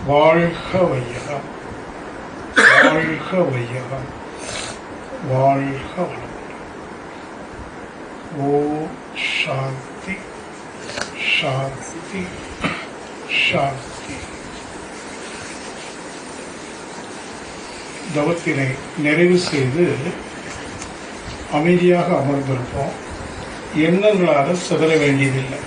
வாழ்க வையகம், வாழ்க வையகம், வாழ்க வளமுடன். ஓம் சாந்தி சாந்தி சாந்தி. தவத்தினை நிறைவு செய்து அமைதியாக அமர்ந்திருப்போம். எண்ணங்களால் சிதற வேண்டியதில்லை.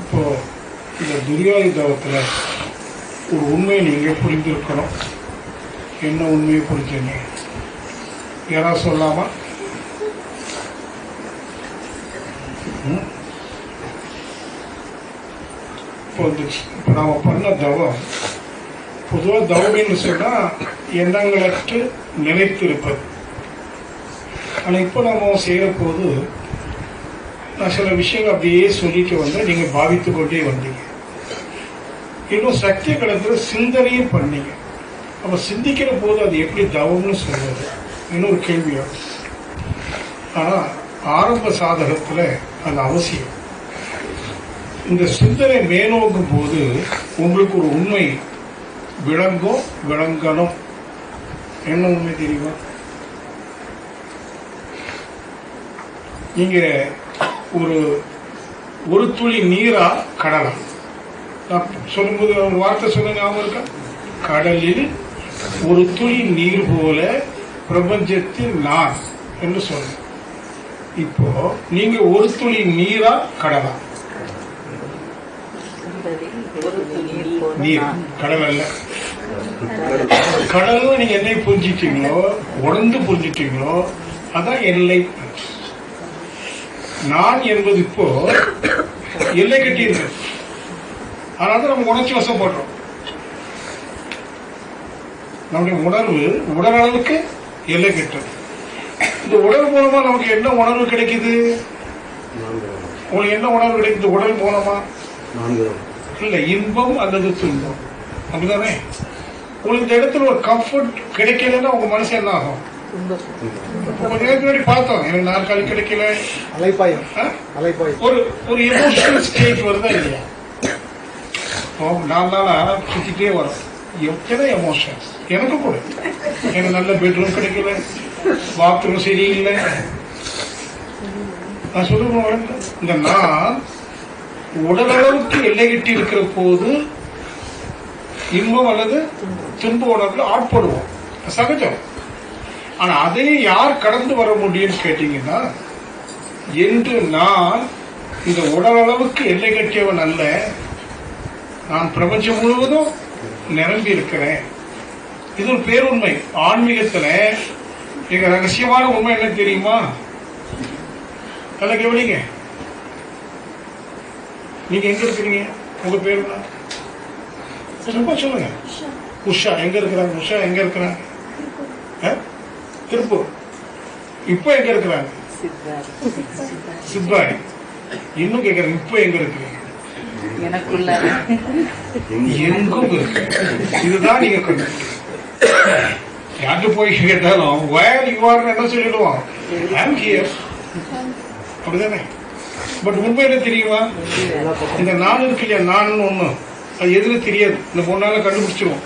இப்போ இந்த துரியாதி தவத்தில் ஒரு உண்மையை நீங்கள் புரிந்திருக்கணும். என்ன உண்மையை புரிஞ்சீங்க? யாராவது சொல்லாமா? இப்போ நாம் பண்ண தவம், பொதுவாக தவம்னு சொன்னால் எண்ணங்களற்று நிலைத்திருப்பது. ஆனால் இப்போ நம்ம செய்கிற போது நான் சில விஷயங்கள் அப்படியே சொல்லிட்டு வந்தேன், நீங்கள் பாவித்து கொண்டே வந்தீங்க. இன்னும் சக்தி கடத்துல சிந்தனையும் பண்ணீங்க. அப்போ சிந்திக்கிற போது அது எப்படி தவம்னு சொல்வது இன்னொரு கேள்வியாகும். ஆனால் ஆரம்ப சாதகத்தில் அது அவசியம். இந்த சிந்தனை மேலோங்கும் போது உங்களுக்கு ஒரு உண்மை விளங்கணும். என்ன உண்மை தெரியுமா? நீங்க ஒரு துளி நீரா கடலாம். நான் சொல்லும்போது ஒரு வார்த்தை சொன்ன ஞாபகம் இருக்கா? கடலில் ஒரு துளி நீர் போல பிரபஞ்சத்தில் நான் என்று சொல்ல. இப்போ நீங்க ஒரு துளி நீரா கடலாம். நீர் கடல் அல்ல. கடல் நீங்க என்னை புரிஞ்சிட்டீங்களோ, உணர்ந்து புரிஞ்சிட்டீங்களோ, அதான் எல்லை. நான் என்பது இப்போ எல்லை கட்டி இருக்கு. அதனால நம்ம உணர்ச்சி வசப்படுறோம். நம்முடைய உணர்வு உடல் அளவுக்கு எல்லை கட்டுறது. இந்த உடல் மூலமா நமக்கு என்ன உணர்வு கிடைக்குது? உங்களுக்கு என்ன உணர்வு கிடைக்குது உடல் மூலமா? இல்ல, இன்பம் அல்லது துன்பம். அப்படிதானே? உங்களுக்கு இந்த இடத்துல ஒரு கம்ஃபர்ட் கிடைக்கலன்னா உங்க மனசு என்ன ஆகும்? கொஞ்ச நேரத்துக்கு முன்னாடி பார்த்தோம், எனக்கு நாற்காலி கிடைக்கல, ஒரு எமோஷனல் ஸ்டேஜ் வருதா இல்லையா? 4 நாளா சுத்திட்டே வரும். எத்தனை எமோஷன்ஸ் எனக்கு கூட. எனக்கு நல்ல பெட்ரூம் கிடைக்கல, பாத்ரூம் சரியில்லை. நான் சொல்லுவேன், இந்த நான் உடலளவுக்கு எல்லை கட்டி இருக்கிற போது இன்பம் அல்லது துன்ப உணர்வுல ஆட்படுவோம், சகஜம். ஆனா அதை யார் கடந்து வர முடியும்னு கேட்டீங்கன்னா, என்று நான் இந்த உடலளவுக்கு எல்லை கட்டியவன் அல்ல, நான் பிரபஞ்சம் முழுவதும் நிரம்பி இருக்கிறேன். இது ஒரு பேருண்மை. ஆன்மீகத்துல எங்க ரகசியமான உண்மை என்ன தெரியுமா? நல்லா கவனிங்க. நீங்க எங்க இருக்கிறீங்க? உங்க பேரு ரொம்ப சொல்லுங்க. உஷா எங்க இருக்கிறாங்க? உஷா எங்க இருக்கிறாங்க? திருப்பூர். இப்ப எங்க இருக்கிறாங்க? சிப்பாடி. இன்னும் கேட்கறேன், இப்ப எங்க இருக்கிறீங்க? எங்கும் இருக்கு. இதுதான் நீங்க கொண்டு யார்கிட்ட போய் கேட்டாலும் where you are என்ன சொல்லிடுவோம்? I am here. அப்படிதானே? பட் உண்மை என்ன தெரியுமா? இந்த நான் இருக்கு இல்லையா, நான் ஒண்ணு, அது எதுன்னு தெரியாது. இந்த 3 நாள்ல கண்டுபிடிச்சிருவோம்.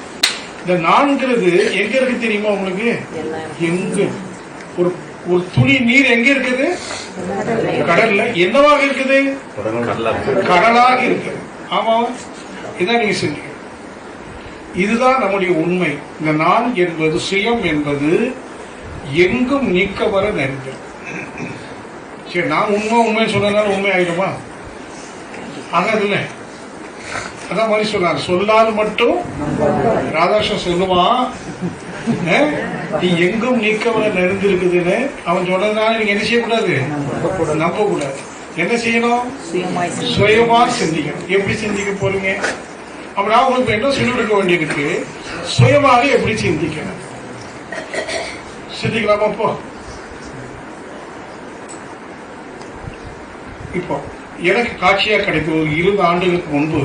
இந்த நான்கிறது எங்க இருக்கு தெரியுமா உங்களுக்கு? எங்க ஒரு துளி நீர் எங்க இருக்குது? கடல்ல. என்னவாக இருக்குது? கடலாக இருக்குது. ஆமா, இதான் நீங்க செஞ்சீங்க. இதுதான் நம்முடைய உண்மை. இந்த நான் என்பது, சுயம் என்பது எங்கும் நீக்க வர நிறைந்தது. சரி, நான் உண்மை சொன்னதுனால உண்மை ஆயிடுமா? அதான் இல்லை. அதான் மாதிரி சொன்னார், சொல்லாது மட்டும் ராதாகிருஷ்ணன் சொல்லுவான், நீ எங்கும் நீக்கவர நிறைந்திருக்குதுன்னு அவன் சொன்னதுனால நீங்க என்ன செய்யக்கூடாது? நம்ப கூடாது. என்ன செய்யணும்? சுயமா சிந்திக்கணும். எப்படி சிந்திக்க போறீங்க? அப்ப நான் உங்களுக்கு என்ன சொல்லி கொடுக்க வேண்டியிருக்கு? சுயமாக எப்படி சிந்திக்கணும்? சிந்திக்கலாமா? இப்போ எனக்கு காட்சியா கிடைக்கும். 20 ஆண்டுகளுக்கு முன்பு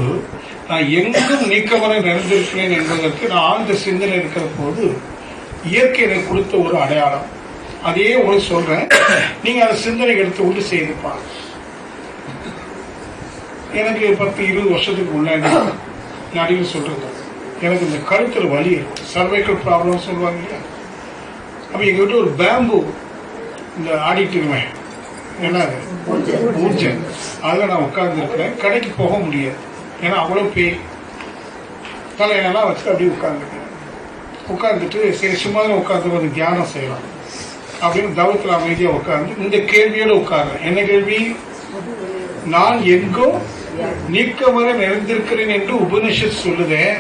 நான் எங்கும் நீக்கவரை நிறைந்திருக்கிறேன் என்பதற்கு நான் ஆழ்ந்த சிந்தனை இருக்கிற போது இயற்கை எனக்கு கொடுத்த ஒரு அடையாளம். அதையே உங்களுக்கு சொல்றேன். நீங்க அதை சிந்தனைக்கு எடுத்து உண்டு செய்துப்பா. எனக்கு 10-20 வருஷத்துக்கு முன்னாடி நடிகர் சொல்றது, எனக்கு இந்த கழுத்துல வலி இருக்கும், சர்வைக்கல் ப்ராப்ளம் சொல்லுவாங்க இல்லையா. அப்ப எங்ககிட்ட ஒரு பேம்பு இந்த ஆடிட்டுருவேன், என்ன ஊர்ஜன், அதில் நான் உட்கார்ந்து இருக்கிறேன். கடைக்கு போக முடியாது, ஏன்னா அவ்வளோ பேய். தலையெல்லாம் வச்சு அப்படியே உட்கார்ந்துட்டு சரி சும்மா உட்காந்து ஒரு தியானம் செய்யலாம் அப்படின்னு தவத்தில் அமைதியாக உட்கார்ந்து இந்த கேள்வியோட உட்கார்றேன். என்ன கேள்வி? நான் எங்கோ நீக்கமர நிறைந்திருக்கிறேன் என்று உபனிஷத் சொல்லுதேன்,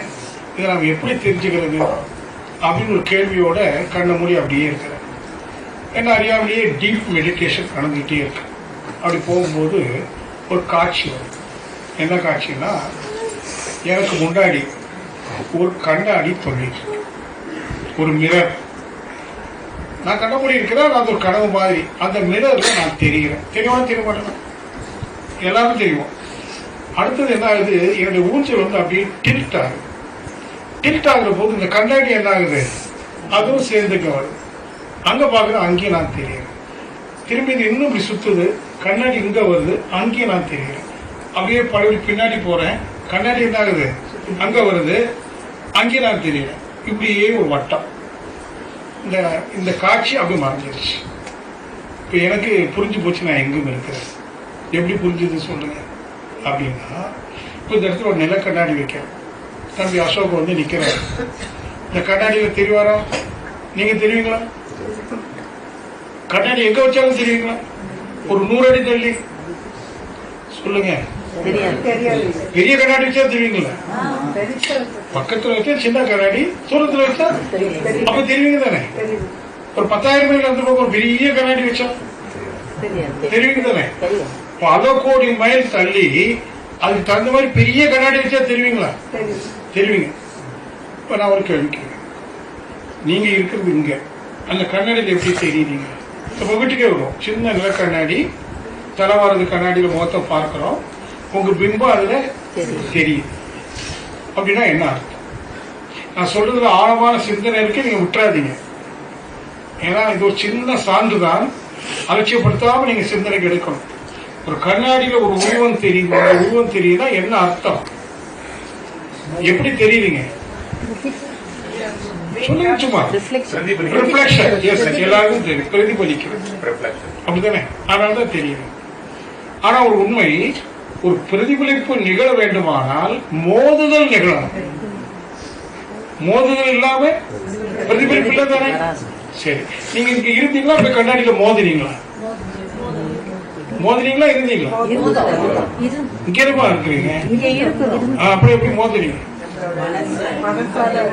இதை நாம் எப்படி தெரிஞ்சுக்கிறது அப்படின்னு ஒரு கேள்வியோட கண்ண மூடி அப்படியே இருக்கிறேன். என்ன அறியாமலேயே டீப் மெடிடேஷன் நடந்துகிட்டே இருக்கு. அப்படி போகும்போது ஒரு காட்சி வரும். என்ன காட்சின்னா, எனக்கு முன்னாடி ஒரு கண்ணாடி தொழில், ஒரு மிரர். நான் கண்ண மூடி இருக்கிறேன், அது ஒரு கனவு மாதிரி. அந்த மிரர்ல நான் தெரிகிறேன். தெரியவானு தெரிய மாட்டேன், எல்லாரும் தெரியும். அடுத்தது என்ன ஆகுது, என்னுடைய ஊஞ்சல் வந்து அப்படியே டில்ட் ஆகுது. டில்ட் ஆகுற போது இந்த கண்ணாடி என்ன ஆகுது, அதுவும் சேர்ந்துக்க வருது. அங்க பாக்குறேன், அங்கேயும் நான் தெரியுறேன். திரும்பி இது இன்னும் இப்படி சுத்துது, கண்ணாடி இங்க வருது, அங்கேயும் நான் தெரியுறேன். அப்படியே பழைய பின்னாடி போறேன், கண்ணாடி என்ன ஆகுது, அங்க வருது, அங்கேயும் நான் தெரியுறேன். இப்படியே ஒரு வட்டம். இந்த காட்சி அப்படி மறைஞ்சிருச்சு. இப்ப எனக்கு புரிஞ்சு போச்சு நான் எங்கும் இருக்கிறேன். எப்படி புரிஞ்சுது சொல்லுங்க அப்படின்னா, இப்போ இந்த இடத்துல ஒரு நில கண்ணாடி வைக்கிறேன். தம்பி அசோக் வந்து நிற்கிறார். இந்த கண்ணாடியில தெரிவாரா? நீங்க தெரியுங்களா? கண்ணாடி எங்க வச்சாலும் தெரியுங்களா? ஒரு 100 அடி தள்ளி சொல்லுங்க. பெரிய கண்ணாடி வச்சா தெரியுங்களா? பக்கத்துல வச்சா சின்ன கண்ணாடி, தூரத்துல வச்சா அப்ப தெரியுங்க தானே. ஒரு 10,000 மைல் அந்த பக்கம் ஒரு பெரிய கண்ணாடி வச்சா தெரியுங்க தானே. பல கோடி மைல் தள்ளி அதுக்கு தகுந்த மாதிரி பெரிய கண்ணாடி வச்சா தெரியுங்களா? தெரியுங்க. இப்ப நான் ஒரு கேள்வி கேட்கிறேன், நீங்க இருக்கிறது இங்க, அந்த கண்ணாடியில் எப்படி தெரியுறீங்க? இப்ப வீட்டுக்கே வரும், சின்ன நில கண்ணாடி, தலைவாரது கண்ணாடியில முகத்தை பார்க்கிறோம், உங்க பிம்பம் அதுல தெரியும். அப்படின்னா என்ன அர்த்தம்? நான் சொல்றதுல ஆழமான சிந்தனை இருக்கு, நீங்க விட்டுறாதீங்க. ஏன்னா இது ஒரு சின்ன சான்று தான், அலட்சியப்படுத்தாம நீங்க சிந்தனைக்கு எடுக்கணும். ஒரு கண்ணாடியில ஒரு உருவம் தெரியும், அந்த உருவம் தெரியுதா என்ன அர்த்தம்? எப்படி தெரியுறீங்க சொல்லுங்க. சும்மா ரிஃப்ளெக்ஷன், எல்லாருக்கும் தெரியும், பிரதிபலிக்கிறது அப்படித்தானே, அதனாலதான் தெரியும். ஆனா ஒரு உண்மை, ஒரு பிரதிபலிப்பு நிகழ வேண்டுமானால் மோதுதல் நிகழணும். மோதுதல் இல்லாம பிரதிபலிப்பு இல்ல தானே. சரி, நீங்க இங்க இருந்தீங்களா, இப்ப கண்ணாடியில மோதினீங்களா? மோதினீங்களா இருந்தீங்களா? இங்க இருப்பா இருக்கிறீங்க, அப்படி எப்படி மோதுனீங்க?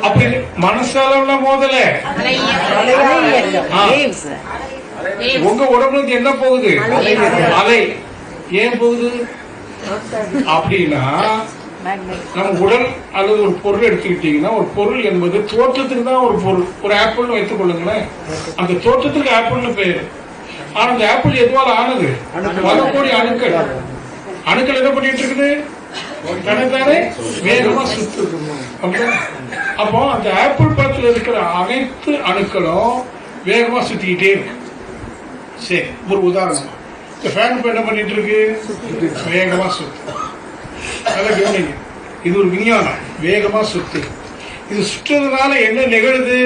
அப்படி மனசால மோதல, உங்க உடம்புல என்ன போகுது? அலை. ஏன் போகுது அப்படின்னா, நம்ம உடல் அல்லது ஒரு பொருள் எடுத்துக்கிட்டீங்கன்னா, ஒரு பொருள் என்பது தோற்றத்துக்கு தான் ஒரு பொருள். ஒரு ஆப்பிள்னு வைத்துக் கொள்ளுங்களேன், அந்த தோற்றத்துக்கு ஆப்பிள்னு பேரு. ஆனா அந்த ஆப்பிள் எதுவால ஆனது? பல கோடி அணுக்கள். அணுக்கள் என்ன பண்ணிட்டு இருக்குது? தனத்தானே வேகமா சுத்து. அப்போ அந்த ஆப்பிள் பழத்துல இருக்கிற அனைத்து அணுக்களும் வேகமா சுத்திக்கிட்டே இருக்கு. சரி, ஒரு உதாரணம், இந்த ஃபேன் இப்ப என்ன பண்ணிட்டு இருக்கு? வேகமா சுத்து. நல்லா கவனிங்க, இது ஒரு விஞ்ஞானம். வேகமா சுத்து. இது சுற்றுறதுனால என்ன நிகழுது?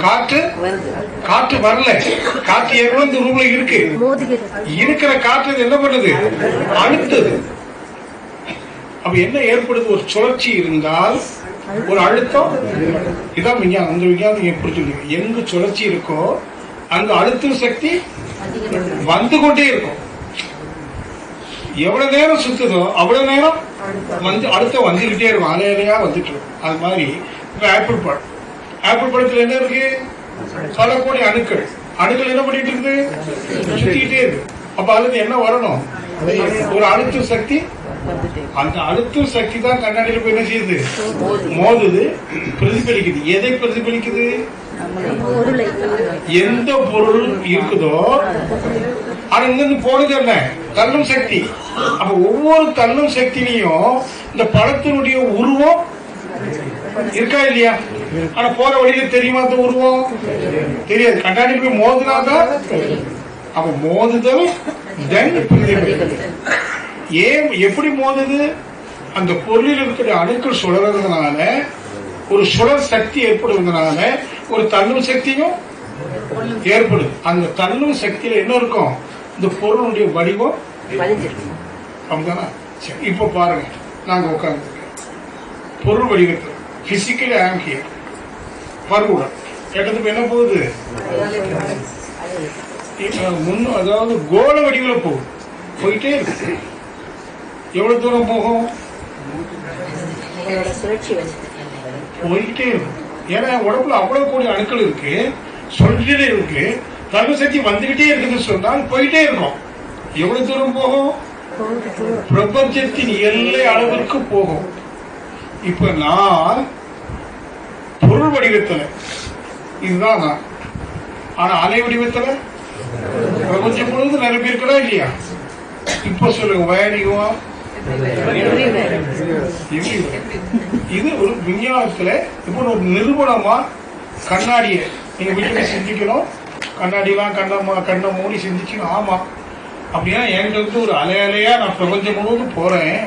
காற்று வரல, காற்று எவ்வளவு இந்த ரூம்ல இருக்கு, இருக்கிற காற்று என்ன பண்ணுது? அழுத்தது. அப்ப என்ன ஏற்படுது? ஒரு சுழற்சி இருந்தால் ஒரு அழுத்தம். இதான் விஞ்ஞானம். அந்த விஞ்ஞானம் எப்படி சொல்லுங்க, எங்கு சுழற்சி இருக்கோ அங்க அழுத்தும் சக்தி வந்து கொண்டே இருக்கும். எவ்வளவு நேரம் சுத்துதோ அவ்வளவு நேரம் வந்து அழுத்தம் வந்துகிட்டே இருக்கும், அலையா வந்துட்டு இருக்கும். அது மாதிரி இப்ப ஆப்பிள் பழம், ஆப்பிள் பழத்துல என்ன இருக்கு? பல கோடி அணுக்கள். அணுக்கள் என்ன பண்ணிட்டு இருக்குது? சுத்திக்கிட்டே இருக்கு. அப்ப அதுல என்ன வரணும்? ஒரு அழுத்தும் சக்தி. அந்த அழுத்தும் சக்தி தான் கண்ணாடியில போய் என்ன செய்யுது? மோதுது, பிரதிபலிக்குது. எதை பிரதிபலிக்குது? எந்த பொருள் இருக்குதோ அது இங்கிருந்து போனது என்ன? தள்ளும் சக்தி. அப்ப ஒவ்வொரு தள்ளும் சக்தியிலையும் இந்த பழத்தினுடைய உருவம் இருக்கா இல்லையா? ஆனா போற வழியில தெரியுமா அந்த உருவம்? தெரியாது. கண்ணாடியில் போய் மோதுனாதான். அப்ப மோதுதல் தென் பிரதிபலித்தல். ஏன் எப்படி மோதுது? அந்த பொருளில் இருக்கிற அணுக்கள் சுழறதுனால ஒரு சுழல் சக்தி ஏற்படுவதனால ஒரு தள்ளும் சக்தியும் ஏற்படுது. அந்த தள்ளும் சக்தியில என்ன இருக்கும்? இந்த பொருளுடைய வடிவம். அப்படிதானா? இப்ப பாருங்க, நாங்க உட்கார்ந்து பொருள் வடிவத்தில் பிசிக்கலி ஆங்கிய பருவுடன் கேட்டதுக்கு என்ன போகுது? முன்னும், அதாவது கோள வடிவில் போகுது. போயிட்டே இருக்கு. எவ்வளவு தூரம் போகும்? போயிட்டே இருக்கும். ஏன்னா உடம்புல அவ்வளவு கோடி அணுக்கள் இருக்கு, சொல்லிட்டே இருக்கு, தர்ம சக்தி வந்துகிட்டே இருக்குன்னு சொன்னால் போயிட்டே இருக்கும். எவ்வளவு தூரம் போகும்? பிரபஞ்சத்தின் எல்லை அளவிற்கு போகும். இப்ப நான் பொருள் வடிவத்தில் இதுதான் நான். ஆனா அலை வடிவத்தில் பிரபஞ்சம் முழுவதும் நிரம்பி இருக்கா இல்லையா? இப்ப சொல்லுங்க, வயடியும் இது ஒரு விஞ்ஞானத்துல இப்ப ஒரு நிறுவனமா கண்ணாடிய நீங்க வீட்டுக்கு சிந்திக்கணும். கண்ணாடிலாம் கண்ணை மூடி சிந்திக்கணும். ஆமா, அப்படின்னா என்கிட்ட ஒரு அலையா நான் பிரபஞ்சம் முழுவதும் போறேன்.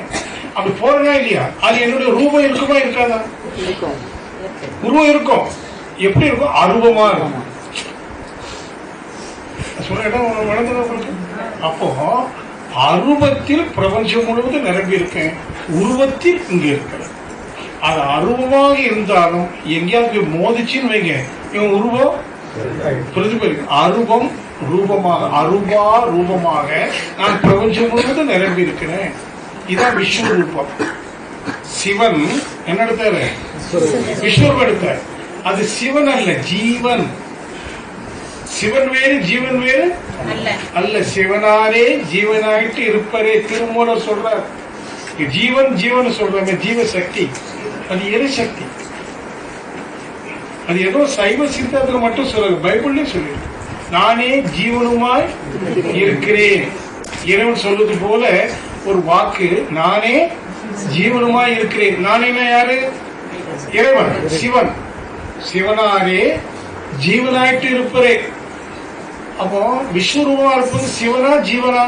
அப்படி போறேனா இல்லையா? அது என்னுடைய ரூபம் இருக்குமா இருக்காதா? உருவம் இருக்கும். எப்படி இருக்கும்? அரூபமா இருக்கும். சொல்ல இடம் வளர்ந்து. அப்போ அரூபத்தில் பிரபஞ்சம் முழுவதும் நிரம்பி இருக்கேன், உருவத்தில் இங்க இருக்கிறேன். அது அரூபமாக இருந்தாலும் எங்கேயாவது மோதிச்சுன்னு வைங்க, இவன் உருவம் பிரதிபலிக்கும். அரூபம் ரூபமாக, அரூபா ரூபமாக நான் பிரபஞ்சம் முழுவதும் நிரம்பி இருக்கிறேன். இதான் விஸ்வரூபம். சிவன் என்ன எடுத்தாரு? விஸ்வரூபம் எடுத்தார். அது சிவன் அல்ல, ஜீவன். சிவன் வேறு ஜீவன் வேறு அல்ல. சிவனாரே ஜீவனாயிட்டு இருப்பரே திருமூலர் சொல்றார். ஜீவன் ஜீவன் சொல்றாங்க, ஜீவசக்தி. அது எரிசக்தி. அது ஏதோ சைவ சித்தாந்தத்துல மட்டும் சொல்றாங்க, பைபிள்லயும் சொல்லிருக்கு. நானே ஜீவனுமாய் இருக்கிறேன். இறைவன் சொல்வது போல ஒரு வாக்கு, நானே ஜீவனுமாய் இருக்கிறேன். நானே யாரு? இறைவன், சிவன். சிவனாரே ஜீவனாயிட்டு இருப்பரே. அப்போ விஸ்வரூபமா இருப்பது சிவனா ஜீவனா?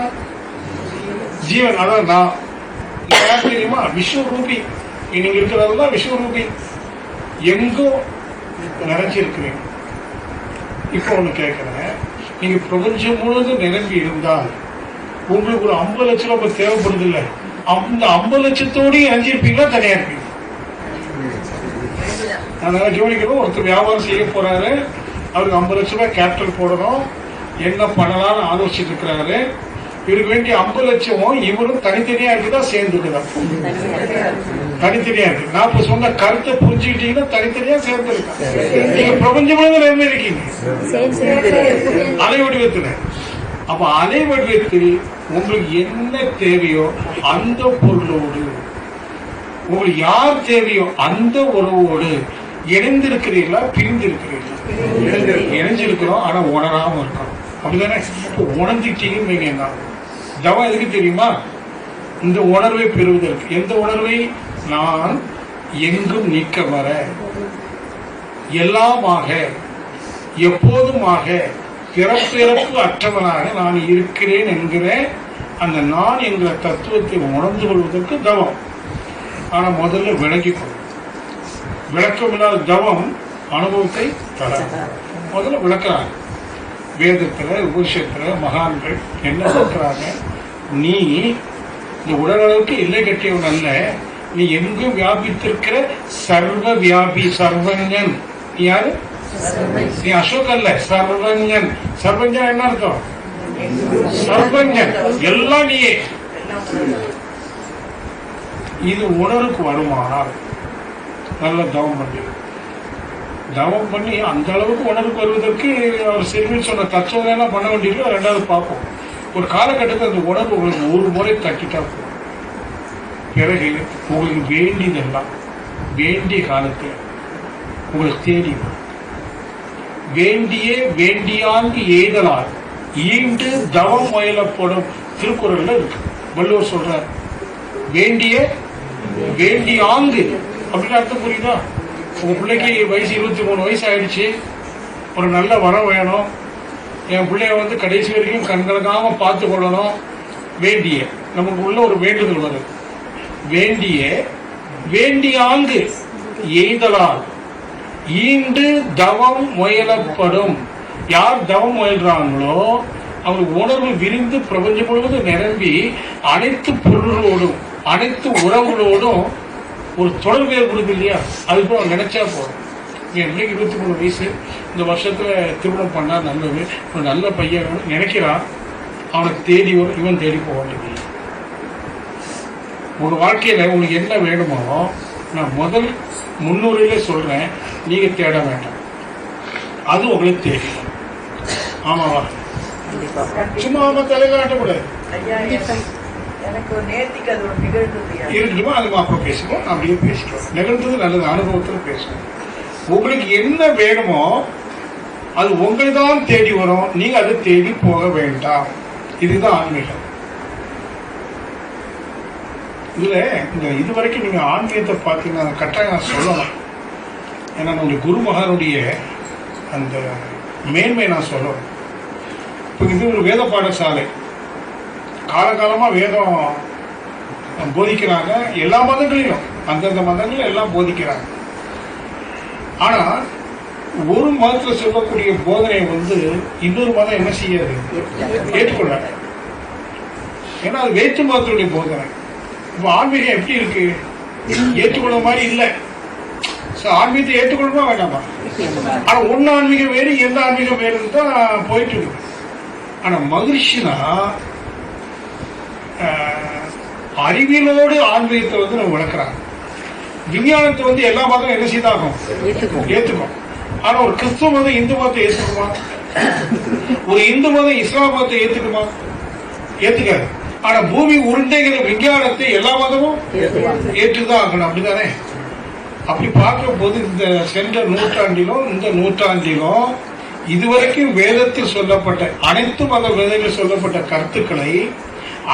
ஜீவன். அதான் நான். யார் தெரியுமா? விஸ்வரூபி. நீங்க இருக்கிறதெல்லாம் விஸ்வரூபி. எங்கோ நிறைஞ்சிருக்கிறீங்க. இப்போ ஒண்ணு கேட்கிறேன், நீங்க பிரபஞ்சம் முழுவதும் நிரம்பி இருந்தால் உங்களுக்கு ஒரு 50 லட்சம் ரூபாய் தேவைப்படுது இல்ல? அந்த 50 லட்சத்தோடய இணைஞ்சிருப்பீங்களா, தனியா இருப்பீங்க? நான் ஜோடிக்கணும். ஒருத்தர் வியாபாரம் செய்ய போறாரு, அவருக்கு 50 லட்சம் ரூபாய் கேபிட்டல் போடணும். என்ன பண்ணலாம்னு ஆலோசிச்சுட்டு இருக்கிறாரு. இவருக்கு வேண்டிய 50 லட்சம் இவரும் தனித்தனியா இருக்குதா சேர்ந்துக்குதா? தனித்தனியா இருக்கு. நான் இப்ப சொன்ன கருத்தை புரிஞ்சுக்கிட்டீங்கன்னா தனித்தனியா சேர்ந்து இருக்கேன். நீங்க பிரபஞ்சம் நிரம்பி இருக்கீங்க அலை வடிவத்துல. அப்ப அலை வடிவத்தில் உங்களுக்கு என்ன தேவையோ அந்த பொருளோடு, உங்களுக்கு யார் தேவையோ அந்த உறவோடு இணைந்திருக்கிறீர்களா, பிரிந்திருக்கிறீர்களா? இணைஞ்சிருக்கிறோம், ஆனா உணராம இருக்கணும். அப்படிதானே? உணர்ந்துட்டீங்கன்னு வைங்க. தவம் எதுக்கு தெரியுமா? இந்த உணர்வை பெறுவதற்கு. எந்த உணர்வை? நான் எங்கும் நீக்க வர, எல்லாமாக, எப்போதுமாக, பிறப்பிறப்பு அற்றவனாக நான் இருக்கிறேன் என்கிற அந்த நான் என்கிற தத்துவத்தை உணர்ந்து கொள்வதற்கு தவம். ஆனா முதல்ல விளங்கிக்கொள்ளும். விளக்கமில்லாத தவம் அனுபவத்தை தர. முதல்ல விளக்குறாங்க. வேதத்துல உபனிஷத்துல மகான்கள் என்ன சொல்றாங்க? நீ இந்த உடலளவுக்கு எல்லை கட்டியவன் அல்ல, நீ எங்கும் வியாபித்திருக்கிற சர்வ வியாபி, சர்வஞன். நீ யாரு? நீ அசோக் அல்ல, சர்வஞன். சர்வஞன் என்ன அர்த்தம்? சர்வஞன், எல்லாம் நீயே. இது உணர்வுக்கு வருமானால் நல்ல தவம் பண்ணி, தவம் பண்ணி அந்த அளவுக்கு உணர்வுக்கு வருவதற்கு அவர் செல்வின்னு சொன்ன தத்துவம் எல்லாம் பண்ண வேண்டியது. ரெண்டாவது பார்ப்போம். ஒரு காலகட்டத்தில் அந்த உணர்வு உங்களுக்கு ஒரு முறை தட்டிட்டா போகும். பிறகு உங்களுக்கு வேண்டியதெல்லாம் வேண்டிய காலத்தில் உங்களுக்கு தேடி வேண்டிய வேண்டியாங்கு ஏதலால் ஈண்டு தவம் முயலப்படும் திருக்குறள்ல இருக்கு. வள்ளுவர் சொல்றார், வேண்டிய வேண்டியாங்கு அப்படின்னு அர்த்தம் புரியுதா? உங்க பிள்ளைக்கு வயசு 23 வயசு ஆயிடுச்சு, ஒரு நல்ல வரம் வேணும், என் பிள்ளைய வந்து கடைசி வரைக்கும் கண்கலக்காம பார்த்து கொள்ளணும். வேண்டிய நமக்கு உள்ள ஒரு வேண்டுதல் வருது. வேண்டியாங்கு எய்தலால் ஈண்டு தவம் முயலப்படும். யார் தவம் முயல்றாங்களோ அவங்களுக்கு உணர்வு விரிந்து பிரபஞ்சம் முழுவதும் நிரம்பி அனைத்து பொருள்களோடும் அனைத்து உறவுகளோடும் ஒரு தொடர்பு ஏற்படுது இல்லையா? அதுக்கு அவன் நினைச்சா போதும். என் பிள்ளைக்கு 23 வயசு, இந்த வருஷத்துல திருமணம் பண்ணா நல்லது, ஒரு நல்ல பையன் நினைக்கிறான், அவனுக்கு தேடி வரும், இவன் தேடி போக வேண்டியது. உங்க வாழ்க்கையில உங்களுக்கு என்ன வேணுமோ நான் முதல் முன்னுரையில சொல்றேன், நீங்க தேட வேண்டாம், அது உங்களுக்கு தெரியும். ஆமாவா? சும்மா தலையில ஆட்டக்கூடாது. இருக்குமா? அது அப்புறம் பேசுவோம், அப்படியே பேசிக்கிறோம். நிகழ்ந்தது நல்லது, அனுபவத்துல பேசுவோம். உங்களுக்கு என்ன வேணுமோ அது உங்களை தான் தேடி வரும், நீங்க அதை தேடி போக வேண்டாம். இதுதான் ஆன்மீகம். இதுல இந்த இதுவரைக்கும் நீங்க ஆன்மீகத்தை பார்த்தீங்கன்னா கட்டாயம் நான் சொல்லலாம். ஏன்னா நம்முடைய குருமகனுடைய அந்த மேன்மை நான் சொல்லணும். இப்போ இது ஒரு வேத பாடசாலை, காலகாலமா வேதம் போதிக்கிறாங்க. எல்லா மதங்களிலும் அந்தந்த மதங்களும் எல்லாம் போதிக்கிறாங்க. ஆனா ஒரு மதத்துல சொல்லக்கூடிய போதனை வந்து இன்னொரு மதம் என்ன செய்யாது, ஏற்றுக்கொள்ள. ஏன்னா அது வேற்று மதத்தினுடைய போதனை. இப்ப ஆன்மீகம் எப்படி இருக்கு? ஏற்றுக்கொள்ள மாதிரி இல்லை. ஆன்மீகத்தை ஏற்றுக்கொள்ளமா வேண்டாமா? ஆனா ஒன்னு ஆன்மீகம் வேறு, எந்த ஆன்மீகம் வேறுன்னு தான் போயிட்டு இருக்கு. ஆனா மகிழ்ச்சினா அறிவியலோடு ஆன்மீகத்தை வந்து நம்ம வளர்க்குறாங்க. விஞ்ஞானத்தை வந்து எல்லா மதம் என்ன செய்தாகும், ஏற்றுக்கும். ஆனா ஒரு கிறிஸ்துவ மதம் இந்து மதத்தை ஏற்றுக்குமா? ஒரு இந்து மதம் இஸ்லாம் மதத்தை ஏற்றுக்குமா? ஏற்றுக்காது. ஆனா பூமி உருண்டைகிற விஞ்ஞானத்தை எல்லா மதமும் ஏற்றுதான் ஆகணும். அப்படிதானே? அப்படி பார்க்கும் போது இந்த சென்ற நூற்றாண்டிலும் இந்த நூற்றாண்டிலும் இதுவரைக்கும் வேதத்தில் சொல்லப்பட்ட அனைத்து மத வேதங்களில் சொல்லப்பட்ட கருத்துக்களை